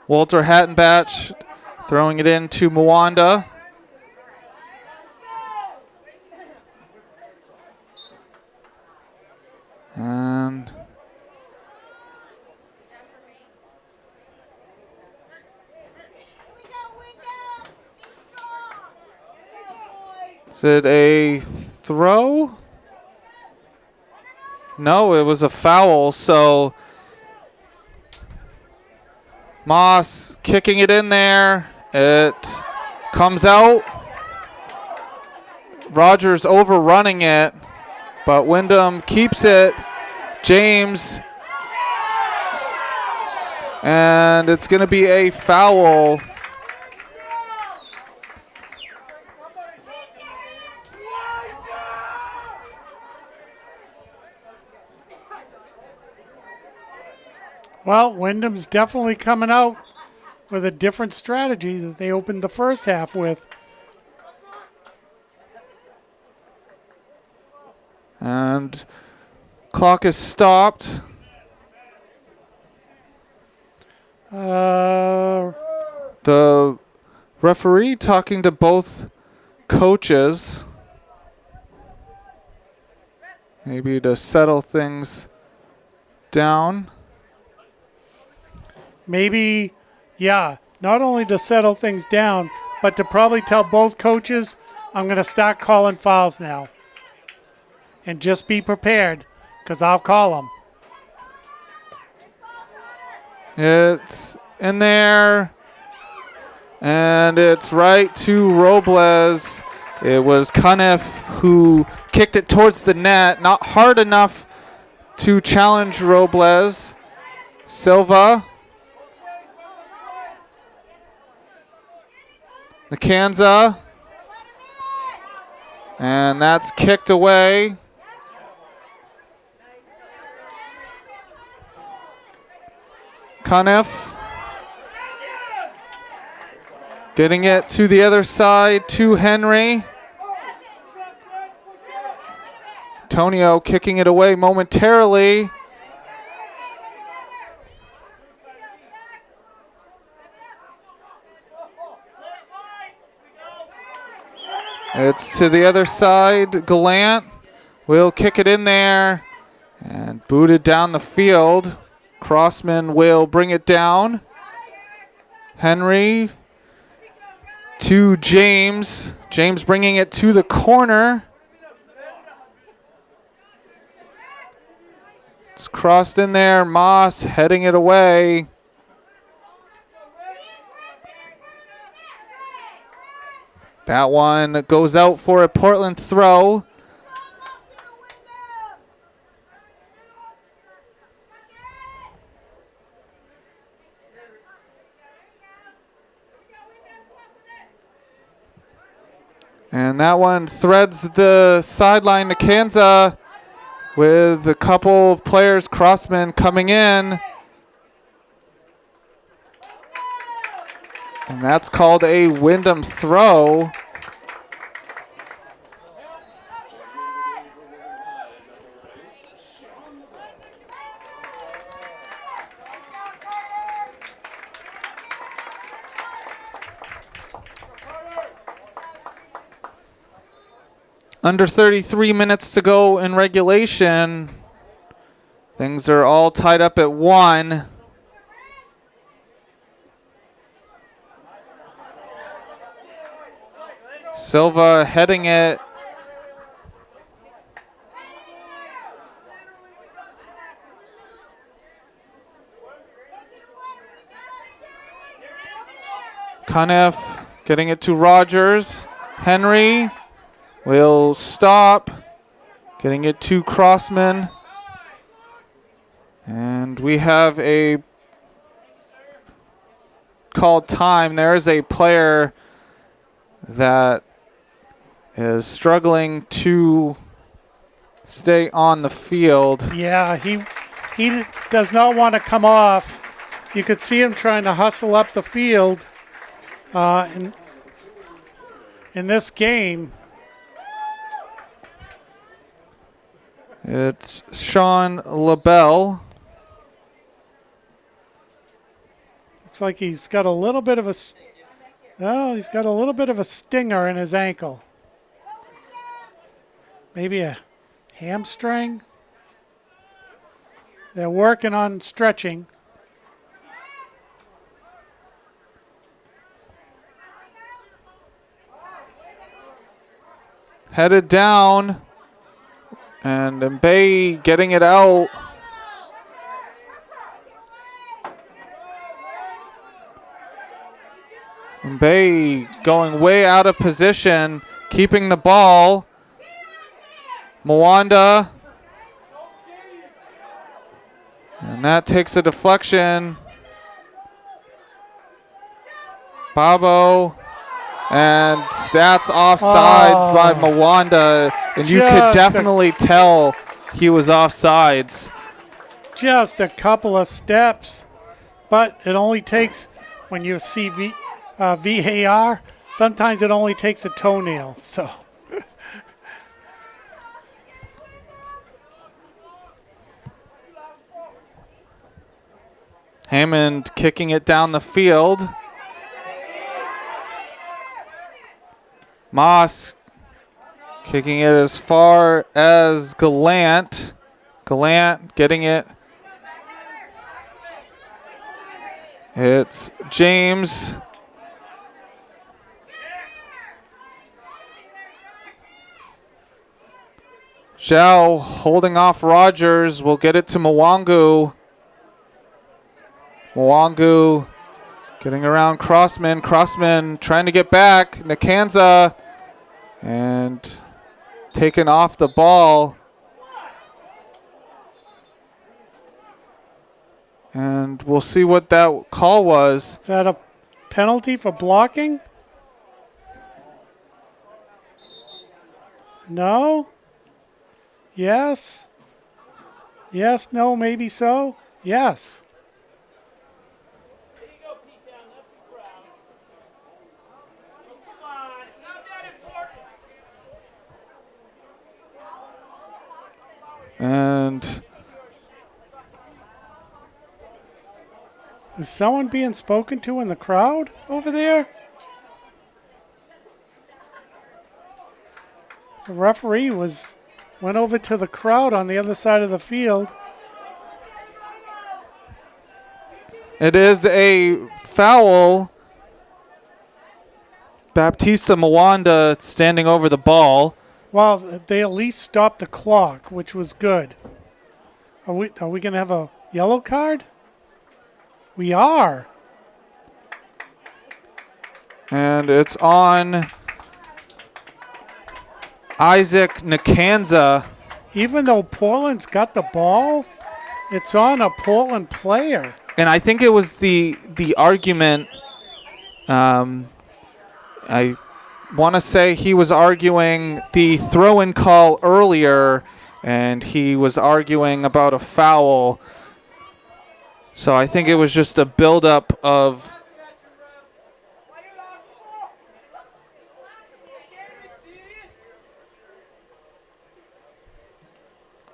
Walter Hattenbatch throwing it in to Mwanda. And is it a throw? No, it was a foul, so Moss kicking it in there. It comes out. Rogers overrunning it, but Windham keeps it. James. And it's going to be a foul. Well, Wyndham's definitely coming out with a different strategy that they opened the first half with. And clock is stopped. The referee talking to both coaches, maybe to settle things down. Maybe, yeah, not only to settle things down, but to probably tell both coaches, I'm going to start calling fouls now. And just be prepared, because I'll call them. It's in there, and it's right to Robles. It was Cuniff who kicked it towards the net, not hard enough to challenge Robles. Silva. Nakanza. And that's kicked away. Cuniff. Getting it to the other side to Henry. Antonio kicking it away momentarily. It's to the other side. Gallant will kick it in there and boot it down the field. Crossman will bring it down. Henry to James. James bringing it to the corner. It's crossed in there. Moss heading it away. That one goes out for a Portland throw. And that one threads the sideline to Kansas with a couple of players, crossmen, coming in. And that's called a Windham throw. Under 33 minutes to go in regulation. Things are all tied up at 1. Silva heading it. Cuniff getting it to Rogers. Henry will stop. Getting it to Crossman. And we have a called time. There's a player that is struggling to stay on the field. Yeah, he does not want to come off. You could see him trying to hustle up the field in this game. It's Sean LaBelle. Looks like he's got a little bit of a stinger in his ankle. Maybe a hamstring. They're working on stretching. Headed down. And Mbaye getting it out. Mbaye going way out of position, keeping the ball. Mwanda. And that takes a deflection. Babo. And that's offsides by Mwanda. And you could definitely tell he was offsides. Just a couple of steps. But it only takes, when you see VAR, sometimes it only takes a toenail. So Hammond kicking it down the field. Moss kicking it as far as Gallant. Gallant getting it. It's James. Zhao holding off Rogers. Will get it to Mwangu. Mwangu getting around Crossman. Crossman trying to get back. Nakanza. And taken off the ball. And we'll see what that call was. Is that a penalty for blocking? No? Yes? Yes, no, maybe so? Yes. And is someone being spoken to in the crowd over there? The referee went over to the crowd on the other side of the field. it is a foul. Baptista Mwanda standing over the ball. Well, they at least stopped the clock, which was good. Are we going to have a yellow card? We are. And it's on Isaac Nakanza. Even though Portland's got the ball, it's on a Portland player. And I think it was the argument. want to say he was arguing the throw-in call earlier, and he was arguing about a foul. So I think it was just a buildup of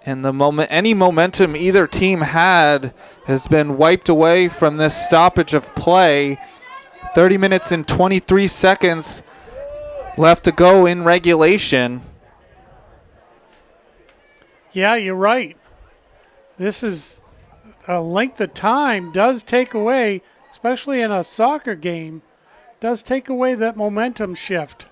and the moment any momentum either team had has been wiped away from this stoppage of play. 30 minutes and 23 seconds left to go in regulation. Yeah, you're right. This is a length of time does take away, especially in a soccer game, does take away that momentum shift.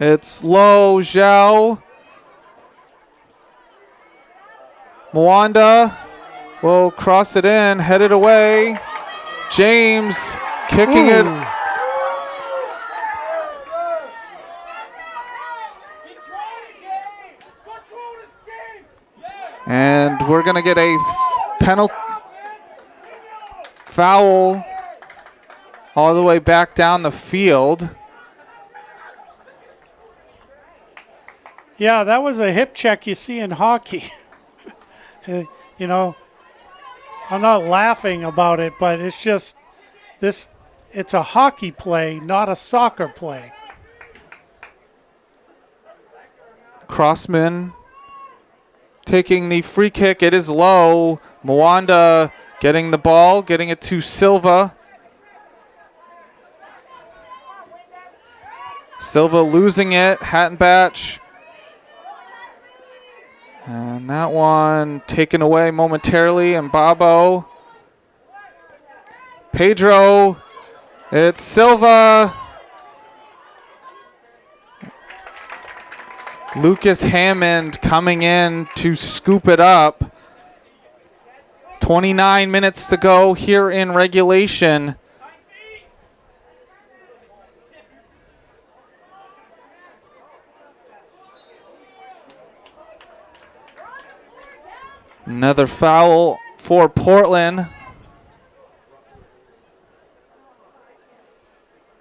It's low, Zhao. Mwanda will cross it in, headed away. James kicking it. And we're going to get a penalty foul all the way back down the field. Yeah, that was a hip check you see in hockey. You know, I'm not laughing about it, but it's just this, it's a hockey play, not a soccer play. Crossman taking the free kick. It is low. Mwanda getting the ball, getting it to Silva. Silva losing it. Hattenbatch. And that one taken away momentarily. And Babo. Pedro. It's Silva. Lucas Hammond coming in to scoop it up. 29 minutes to go here in regulation. Another foul for Portland.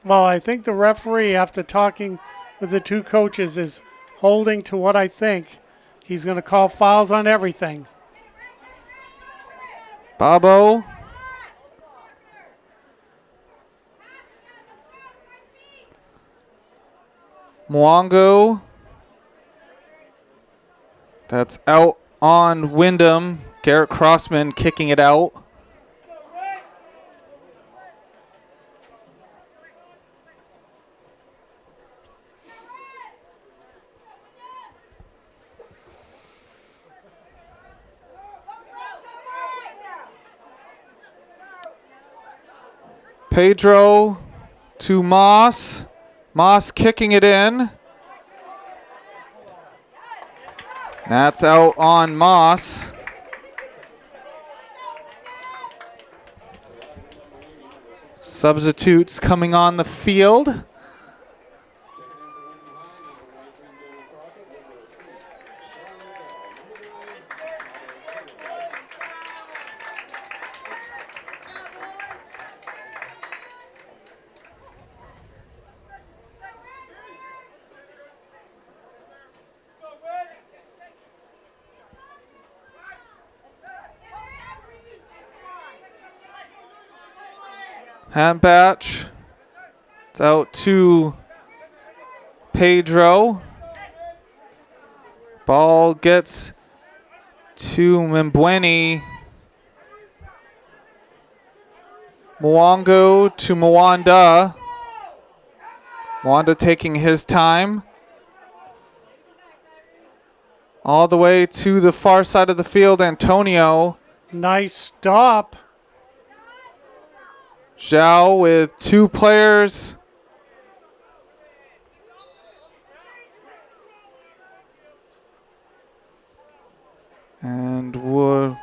Well, I think the referee, after talking with the two coaches, is holding to what I think. He's going to call fouls on everything. Babo. Mwango. That's out on Windham. Garrett Crossman kicking it out. Pedro to Moss. Moss kicking it in. That's out on Moss. Substitutes coming on the field. Handbatch. It's out to Pedro. Ball gets to Mbweni. Mwango to Mwanda. Mwanda taking his time. All the way to the far side of the field, Antonio. Nice stop. Zhao with two players. And Wood.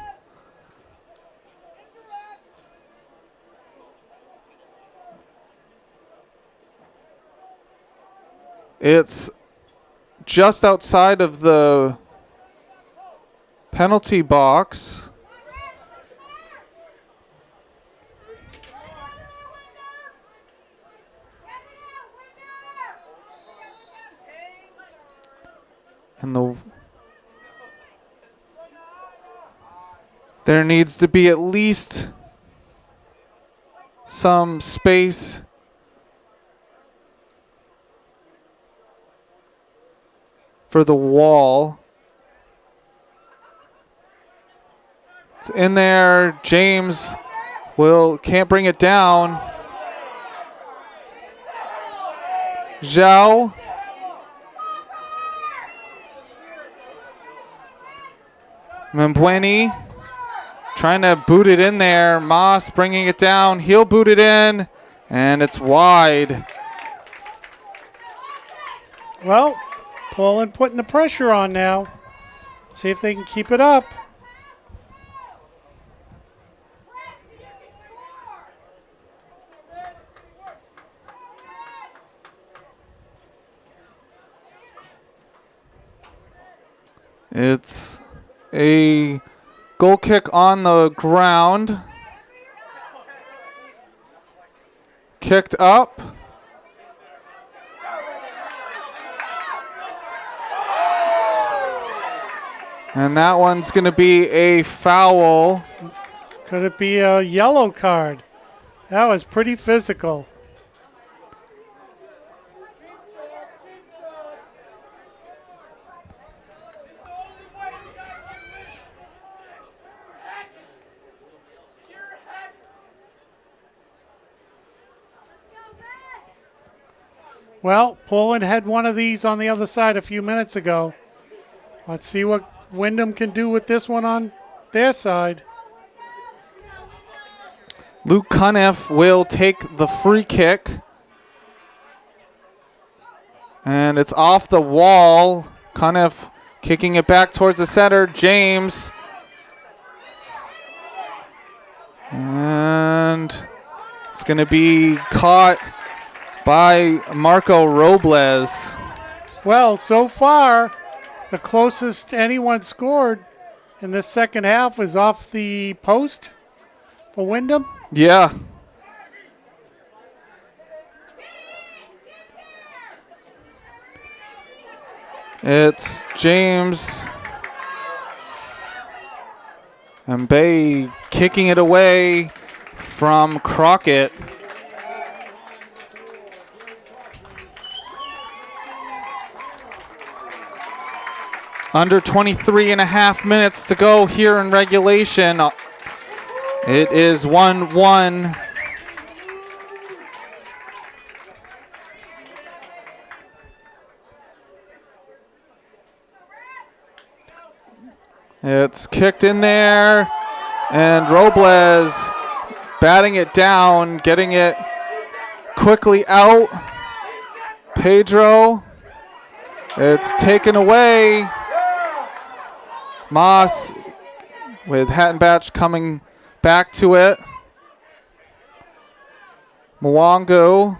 It's just outside of the penalty box. There needs to be at least some space. For the wall. It's in there. James can't bring it down. Zhao. Mbweni trying to boot it in there. Moss bringing it down. He'll boot it in, and it's wide. Well, Poland putting the pressure on now. See if they can keep it up. It's a goal kick on the ground. Kicked up. And that one's going to be a foul. Could it be a yellow card? That was pretty physical. Well, Poland had one of these on the other side a few minutes ago. Let's see what Windham can do with this one on their side. Luke Cunniff will take the free kick. And it's off the wall. Cunniff kicking it back towards the center. James. And it's going to be caught by Marco Robles. Well, so far, the closest anyone scored in the second half was off the post for Windham. Yeah. It's James and Bay kicking it away from Crockett. Under 23 and a half minutes to go here in regulation. It is 1-1. It's kicked in there, and Robles batting it down, getting it quickly out. Pedro, it's taken away. Moss with Hattenbatch coming back to it. Mwangu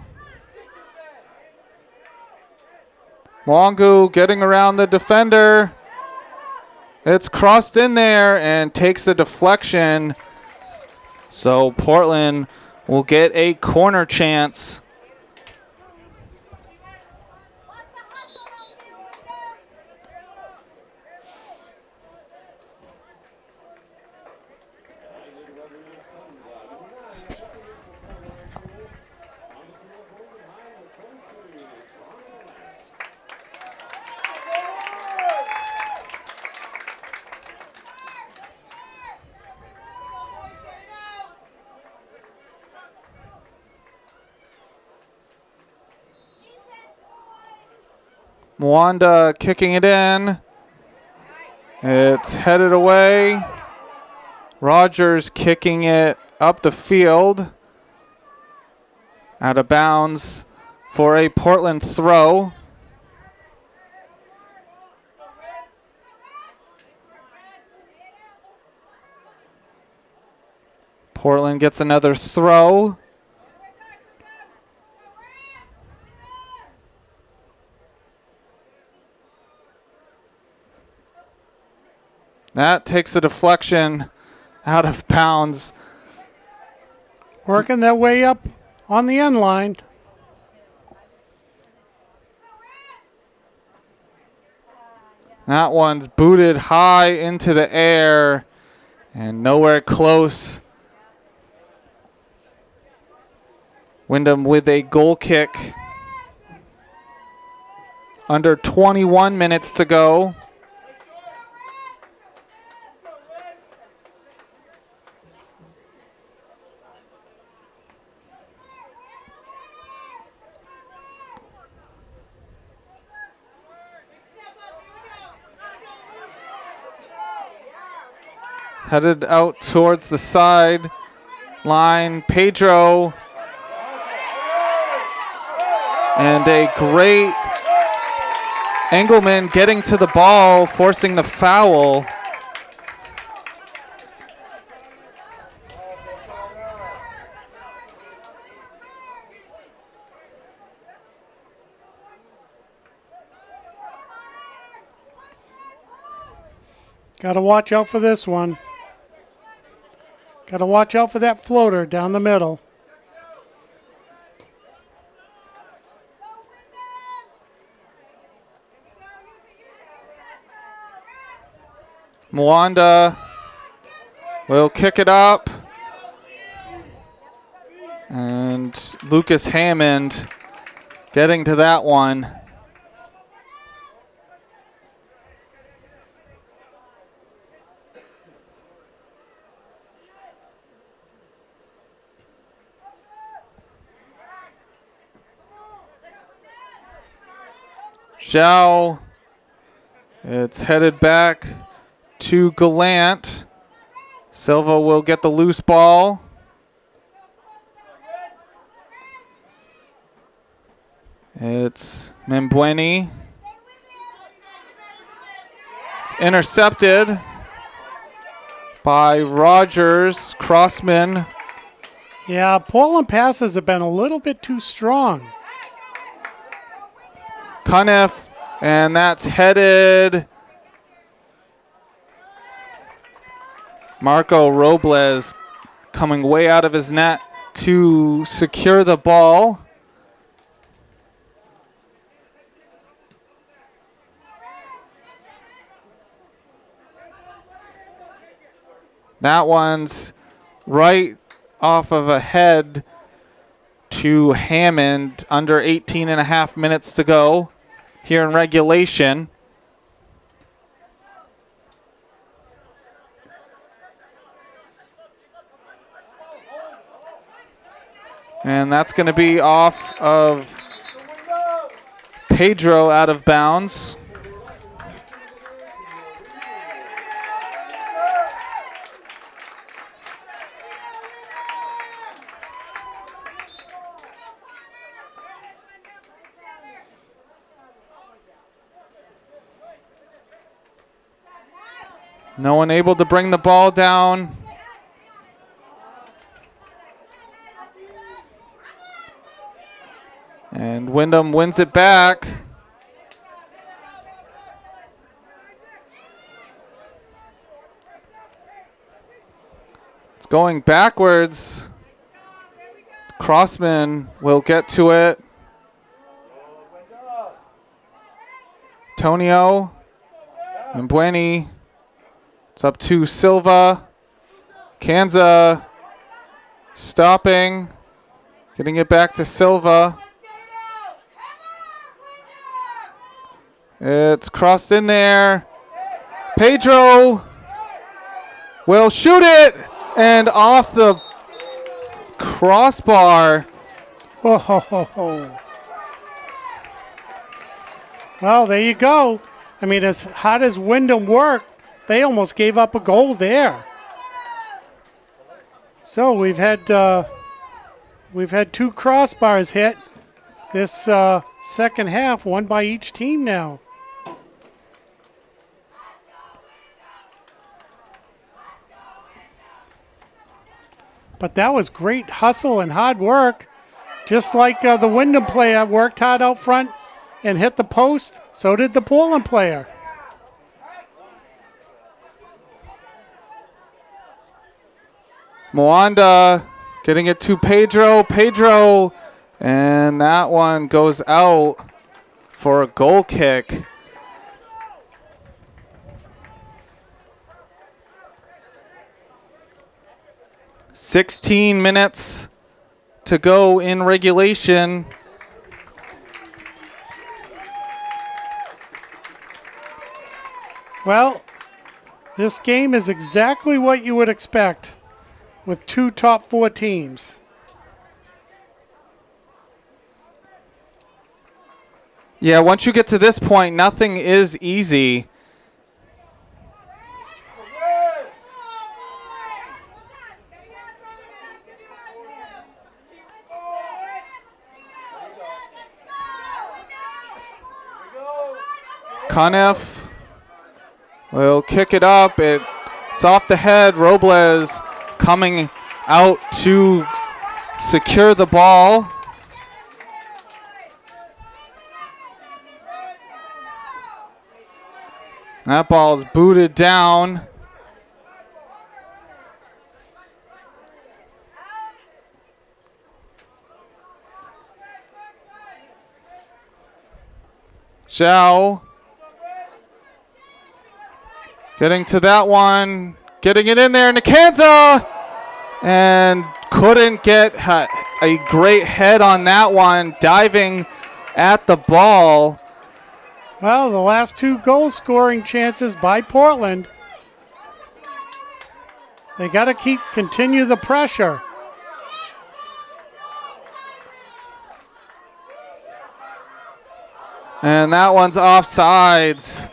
getting around the defender. It's crossed in there and takes a deflection. So Portland will get a corner chance. Mwanda kicking it in. It's headed away. Rogers kicking it up the field. Out of bounds for a Portland throw. Portland gets another throw. That takes a deflection out of bounds. Working their way up on the end line. That one's booted high into the air, And nowhere close. Windham with a goal kick. Under 21 minutes to go. Headed out towards the side line. Pedro. And a great Engelman getting to the ball, forcing the foul. Got to watch out for this one. Got to watch out for that floater down the middle. Mwanda will kick it up. And Lucas Hammond getting to that one. Zhao, it's headed back to Gallant. Silva will get the loose ball. It's Membueni. It's intercepted by Rogers. Crossman. Yeah, Portland passes have been a little bit too strong. Cunniff, and that's headed. Marco Robles coming way out of his net to secure the ball. That one's right off of a head to Hammond. Under 18 and a half minutes to go here in regulation. And that's going to be off of Pedro, out of bounds. No one able to bring the ball down. And Windham wins it back. It's going backwards. Crossman will get to it. Tonio. Membueni. It's up to Silva. Kanza stopping. Getting it back to Silva. It's crossed in there. Pedro will shoot it, and off the crossbar. Oh, ho, ho, ho. Well, there you go. I mean, as hard as Windham worked, they almost gave up a goal there. So we've had two crossbars hit this second half, one by each team now. But that was great hustle and hard work. Just like the Windham player worked hard out front and hit the post, so did the Portland player. Mwanda getting it to Pedro. Pedro, and that one goes out for a goal kick. 16 minutes to go in regulation. Well, this game is exactly what you would expect with two top 4 teams. Yeah, once you get to this point, nothing is easy. Cunniff will kick it up. It's off the head. Robles coming out to secure the ball. That ball is booted down. Zhao getting to that one, getting it in there. Nikanza, and couldn't get a great head on that one, diving at the ball. Well, the last 2 goal-scoring chances by Portland. They got to continue the pressure. And that one's offsides.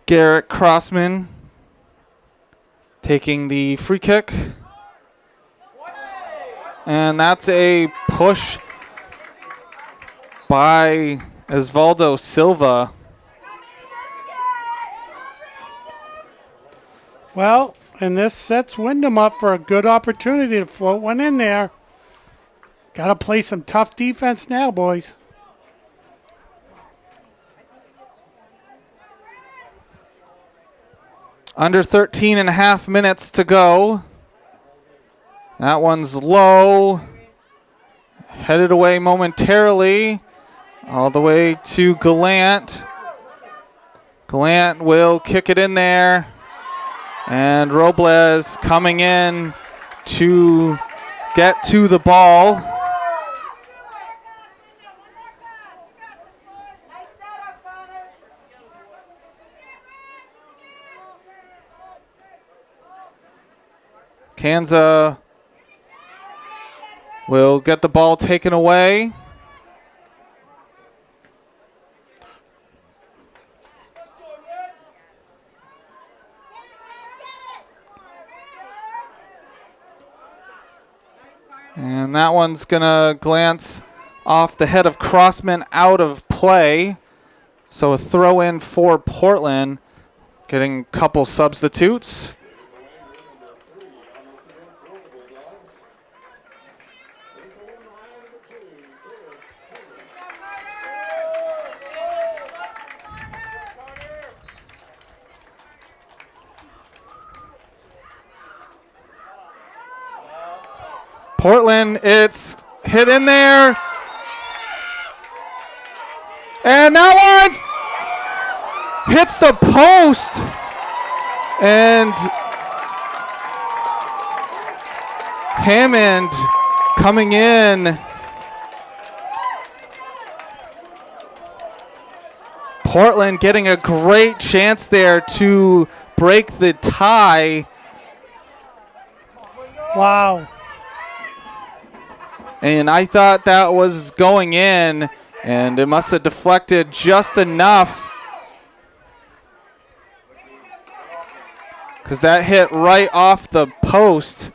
Garrett Crossman taking the free kick. And that's a push by Osvaldo Silva. Well, and this sets Windham up for a good opportunity to float one in there. Got to play some tough defense now, boys. Under 13 and a half minutes to go. That one's low. Headed away momentarily. All the way to Gallant. Gallant will kick it in there. And Robles coming in to get to the ball. Kanza will get the ball taken away. And that one's going to glance off the head of Crossman out of play. So a throw in for Portland, getting a couple substitutes. Portland, it's hit in there. And that one's hits the post. And Hammond coming in. Portland getting a great chance there to break the tie. Wow. And I thought that was going in, and it must have deflected just enough, because that hit right off the post.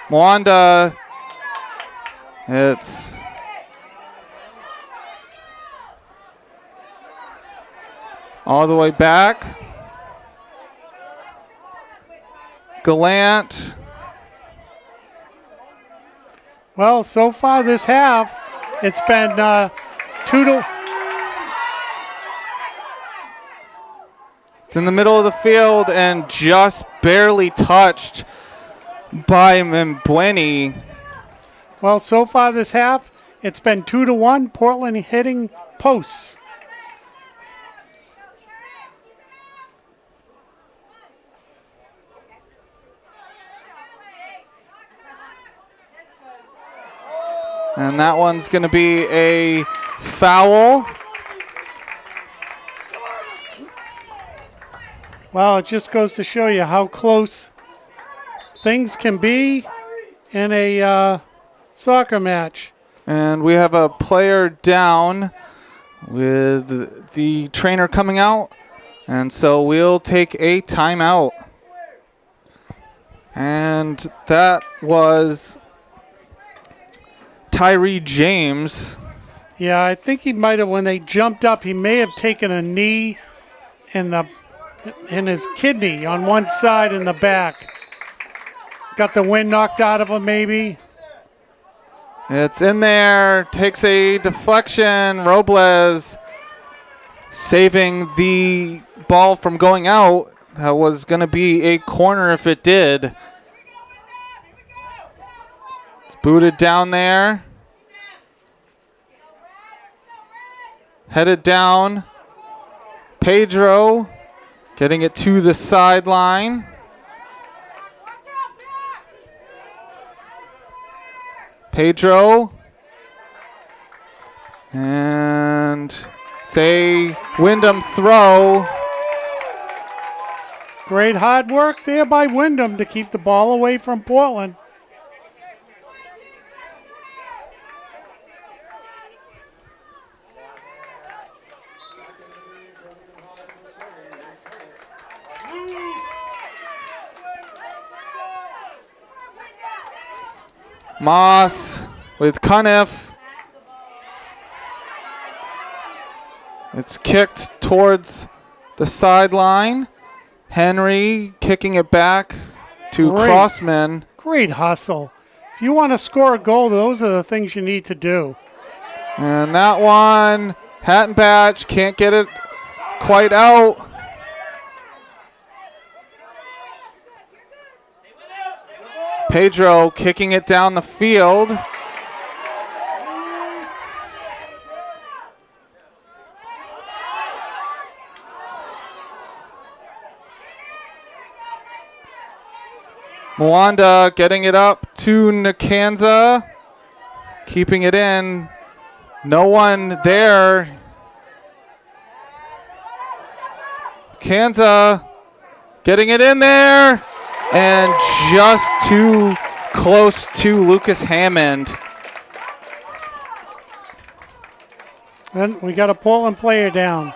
Mwanda, it's all the way back. Gallant Well, so far this half, it's been 2-. It's in the middle of the field and just barely touched by Mbweni. Well, so far this half, it's been 2-1. Portland hitting posts. And that one's going to be a foul. Well, it just goes to show you how close things can be in a soccer match. And we have a player down with the trainer coming out. And so we'll take a timeout. And that was Tyree James. Yeah, I think he might have, when they jumped up, he may have taken a knee in his kidney on one side in the back. Got the wind knocked out of him, maybe. It's in there, takes a deflection. Robles saving the ball from going out. That was going to be a corner if it did. It's booted down there. Headed down. Pedro getting it to the sideline. Pedro. And it's a Windham throw. Great hard work there by Windham to keep the ball away from Portland. Moss with Cuniff. It's kicked towards the sideline. Henry kicking it back to Crossman. Great hustle. If you want to score a goal, those are the things you need to do. And that one, Hattenbatch can't get it quite out. Pedro kicking it down the field. Mwanda getting it up to Nkanza. Keeping it in. No one there. Kanza getting it in there. And just too close to Lucas Hammond. And we got a Portland player down.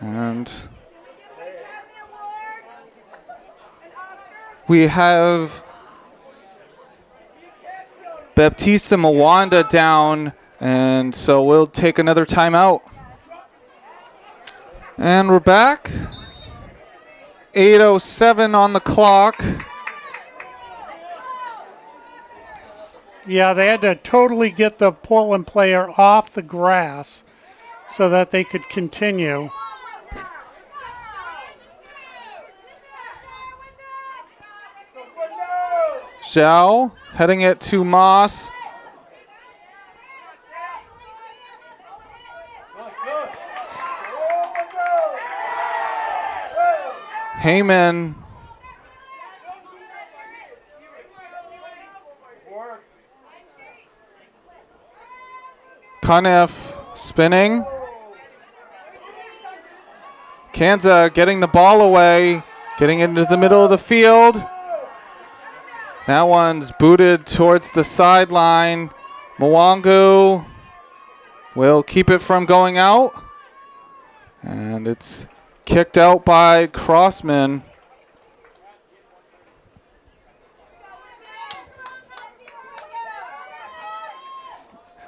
And we have Baptista Mwanda down, and so we'll take another timeout. And we're back. 8:07 on the clock. Yeah, they had to totally get the Portland player off the grass so that they could continue. Zhao heading it to Moss. Heyman. Cuniff spinning. Kanza getting the ball away, getting into the middle of the field. That one's booted towards the sideline. Mwangu will keep it from going out. And it's kicked out by Crossman.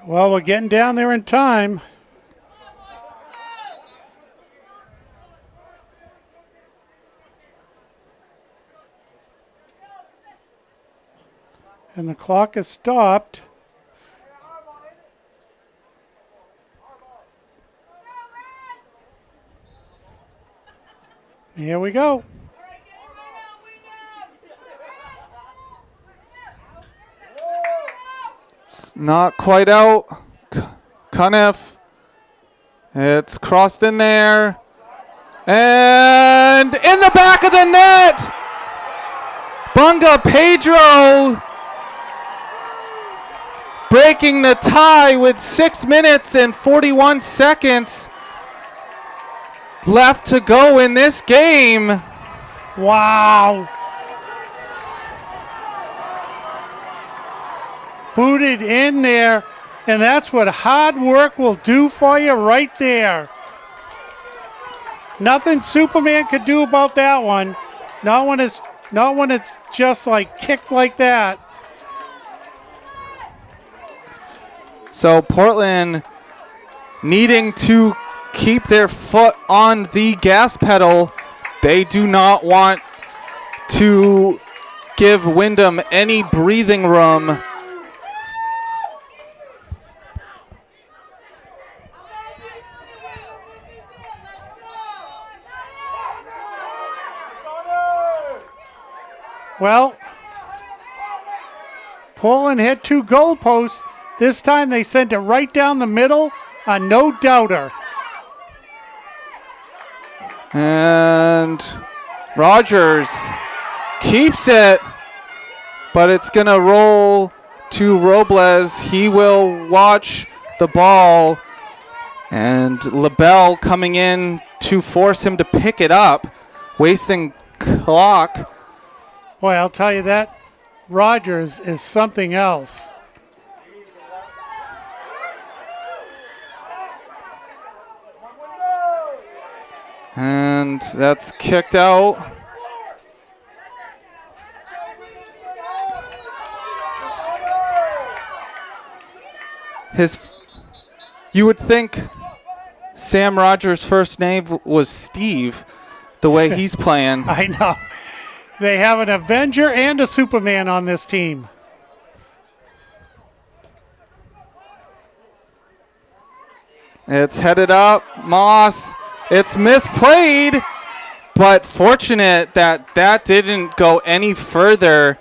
Well, we're getting down there in time. And the clock is stopped. Here we go. It's not quite out. Cuniff. It's crossed in there. And in the back of the net. Bunga Pedro breaking the tie with 6 minutes and 41 seconds left to go in this game. Wow. Booted in there, and that's what hard work will do for you right there. Nothing Superman could do about that one. Not when it's just like kicked like that. So Portland needing to keep their foot on the gas pedal. They do not want to give Windham any breathing room. Well, Portland hit 2 goalposts. This time they sent it right down the middle, a no doubter. And Rogers keeps it, but it's going to roll to Robles. He will watch the ball, and LaBelle coming in to force him to pick it up, wasting clock. Boy, I'll tell you that Rogers is something else. And that's kicked out. You would think Sam Rogers' first name was Steve, the way he's playing. I know. They have an Avenger and a Superman on this team. It's headed up. Moss. It's misplayed, but fortunate that didn't go any further.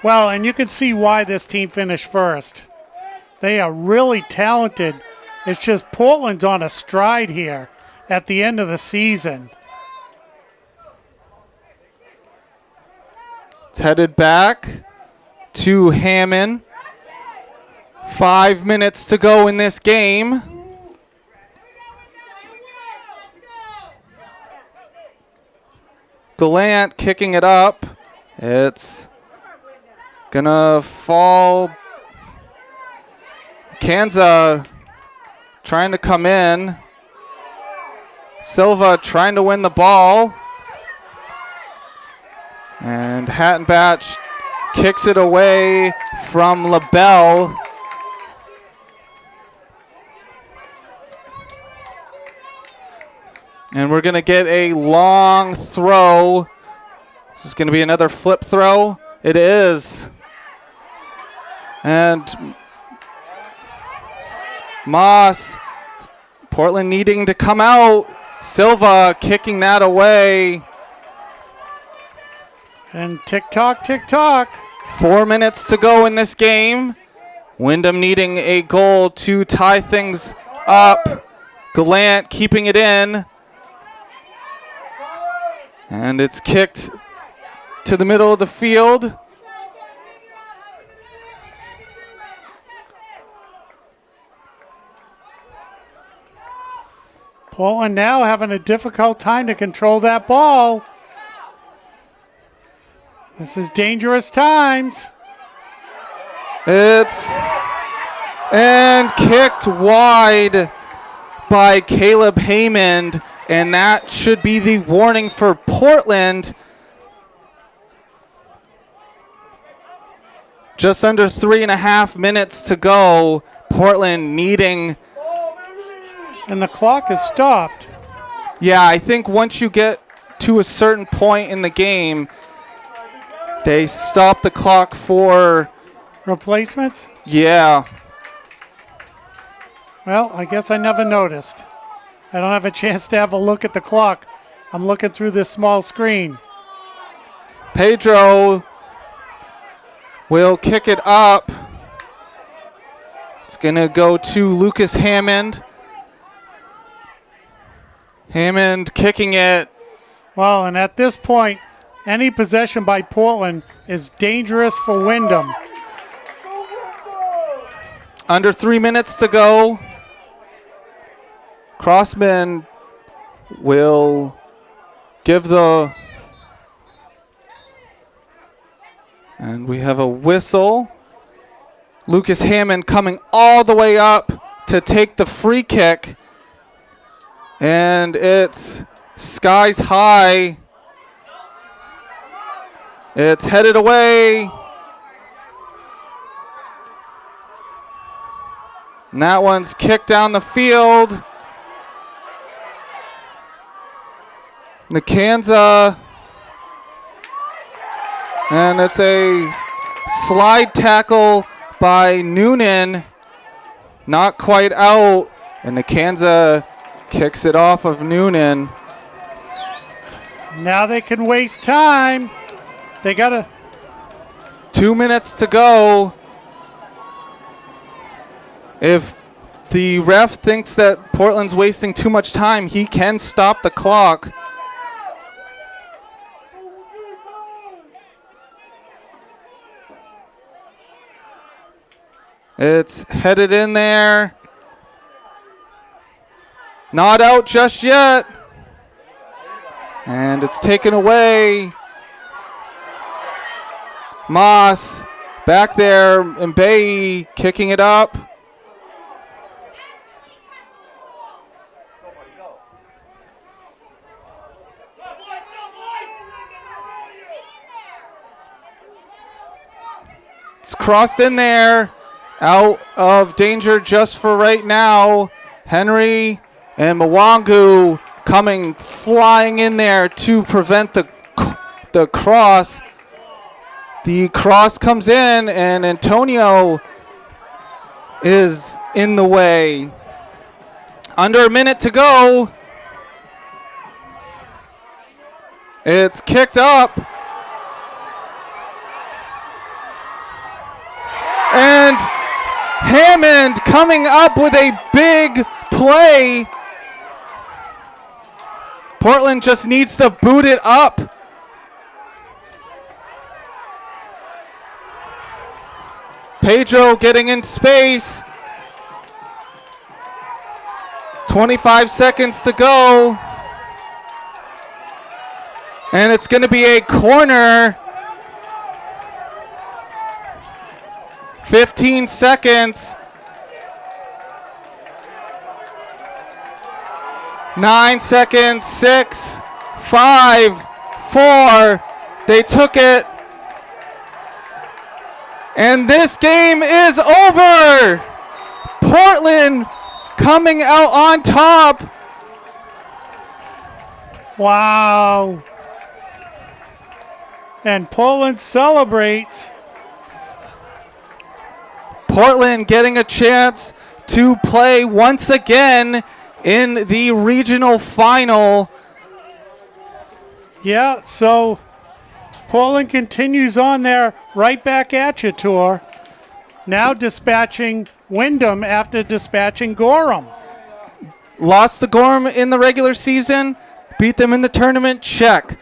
Well, and you can see why this team finished first. They are really talented. It's just Portland's on a stride here at the end of the season. It's headed back to Hammond. 5 minutes to go in this game. Gallant kicking it up. It's gonna fall. Kanza trying to come in. Silva trying to win the ball. And Hattenbatch kicks it away from LaBelle. And we're going to get a long throw. This is going to be another flip throw. It is. And Moss, Portland needing to come out. Silva kicking that away. And tick-tock, tick-tock. 4 minutes to go in this game. Windham needing a goal to tie things up. Gallant keeping it in. And it's kicked to the middle of the field. Portland now having a difficult time to control that ball. This is dangerous times. It's and kicked wide by Caleb Haymond, and that should be the warning for Portland. Just under 3.5 minutes to go. Portland needing. And the clock is stopped. Yeah, I think once you get to a certain point in the game, They stopped the clock for, Replacements? yeah. Well, I guess I never noticed. I don't have a chance to have a look at the clock. I'm looking through this small screen. Pedro will kick it up. It's going to go to Lucas Hammond. Hammond kicking it. Well, and at this point, any possession by Portland is dangerous for Windham. Under 3 minutes to go. Crossman will give the... And we have a whistle. Lucas Hammond coming all the way up to take the free kick. And it's skies high. It's headed away. And that one's kicked down the field. Nikanza. And it's a slide tackle by Noonan. Not quite out. And Nikanza kicks it off of Noonan. Now they can waste time. They got to... 2 minutes to go. If the ref thinks that Portland's wasting too much time, he can stop the clock. It's headed in there. Not out just yet. And it's taken away. Moss back there, and Bay kicking it up. It's crossed in there. Out of danger just for right now. Henry and Mwangu coming flying in there to prevent the cross. The cross comes in, and Antonio is in the way. Under a minute to go. It's kicked up. And Hammond coming up with a big play. Portland just needs to boot it up. Pedro getting in space. 25 seconds to go. And it's going to be a corner. 15 seconds. 9 seconds. 6, 5, 4. They took it. And this game is over. Portland coming out on top. Wow. And Portland celebrates. Portland getting a chance to play once again in the regional final. Yeah, so Portland continues on their right back at you tour. Now dispatching Windham after dispatching Gorham. Lost to Gorham in the regular season, beat them in the tournament, check.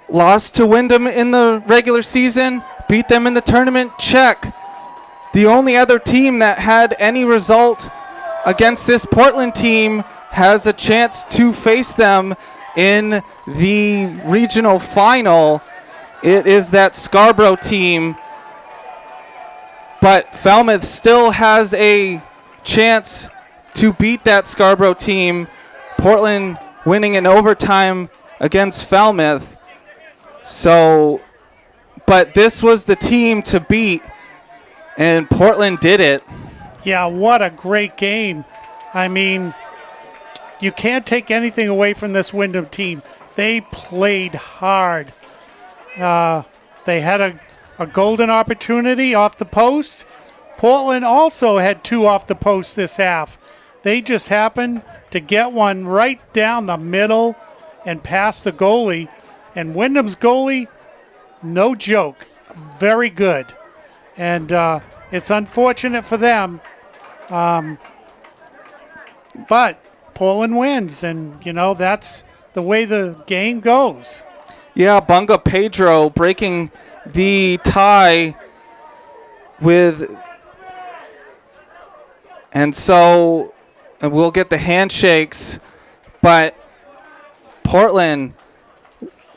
Lost to Windham in the regular season, beat them in the tournament, check. The only other team that had any result against this Portland team has a chance to face them in the regional final. It is that Scarborough team, but Falmouth still has a chance to beat that Scarborough team. Portland winning in overtime against Falmouth. So, but this was the team to beat, and Portland did it. Yeah, what a great game. I mean, you can't take anything away from this Windham team. They played hard. They had a golden opportunity off the post. Portland also had 2 off the post this half. They just happened to get one right down the middle and past the goalie. And Windham's goalie, no joke, very good. And it's unfortunate for them. But Portland wins, and, that's the way the game goes. Yeah, Bunga Pedro breaking the tie and we'll get the handshakes, but Portland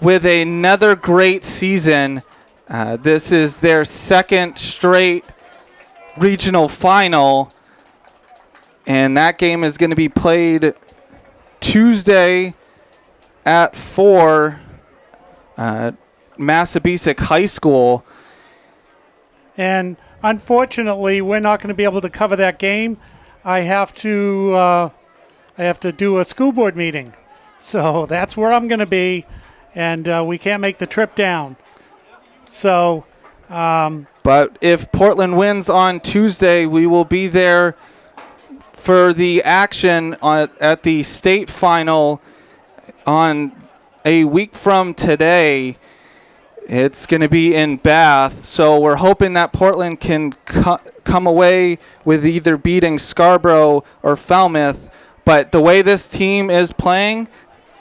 with another great season. This is their second straight regional final, and that game is going to be played Tuesday at 4, Massabesic High School. And unfortunately, we're not going to be able to cover that game. I have to do a school board meeting, so that's where I'm going to be, and we can't make the trip down. So, but if Portland wins on Tuesday, we will be there for the action at the state final on a week from today. It's going to be in Bath, so we're hoping that Portland can come away with either beating Scarborough or Falmouth. But the way this team is playing,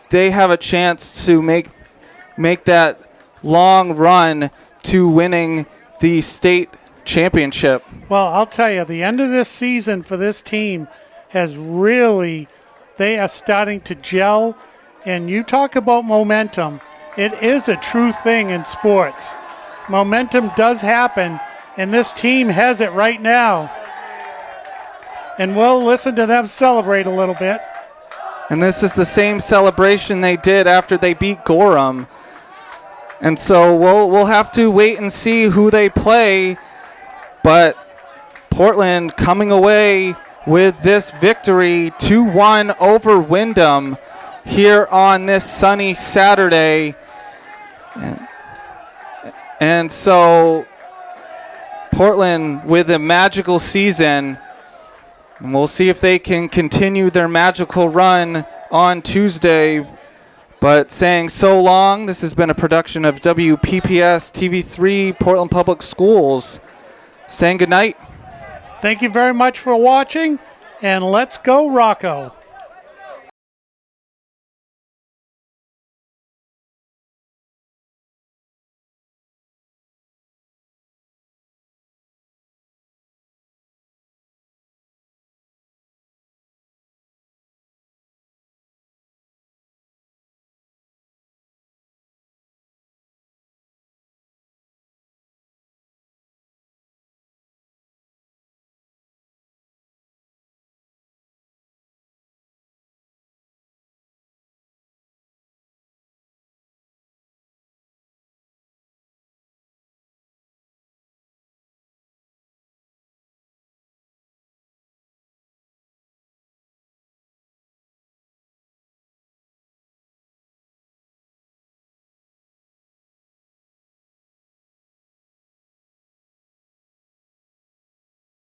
they have a chance to make that long run to winning the state championship. Well, I'll tell you, the end of this season for this team has really, they are starting to gel. And you talk about momentum. It is a true thing in sports. Momentum does happen, and this team has it right now. And we'll listen to them celebrate a little bit. And this is the same celebration they did after they beat Gorham. And so we'll have to wait and see who they play. But Portland coming away with this victory 2-1 over Windham here on this sunny Saturday. And so Portland with a magical season. And we'll see if they can continue their magical run on Tuesday. But saying so long, this has been a production of WPPS TV3 Portland Public Schools. Saying goodnight. Thank you very much for watching, and let's go Rocco.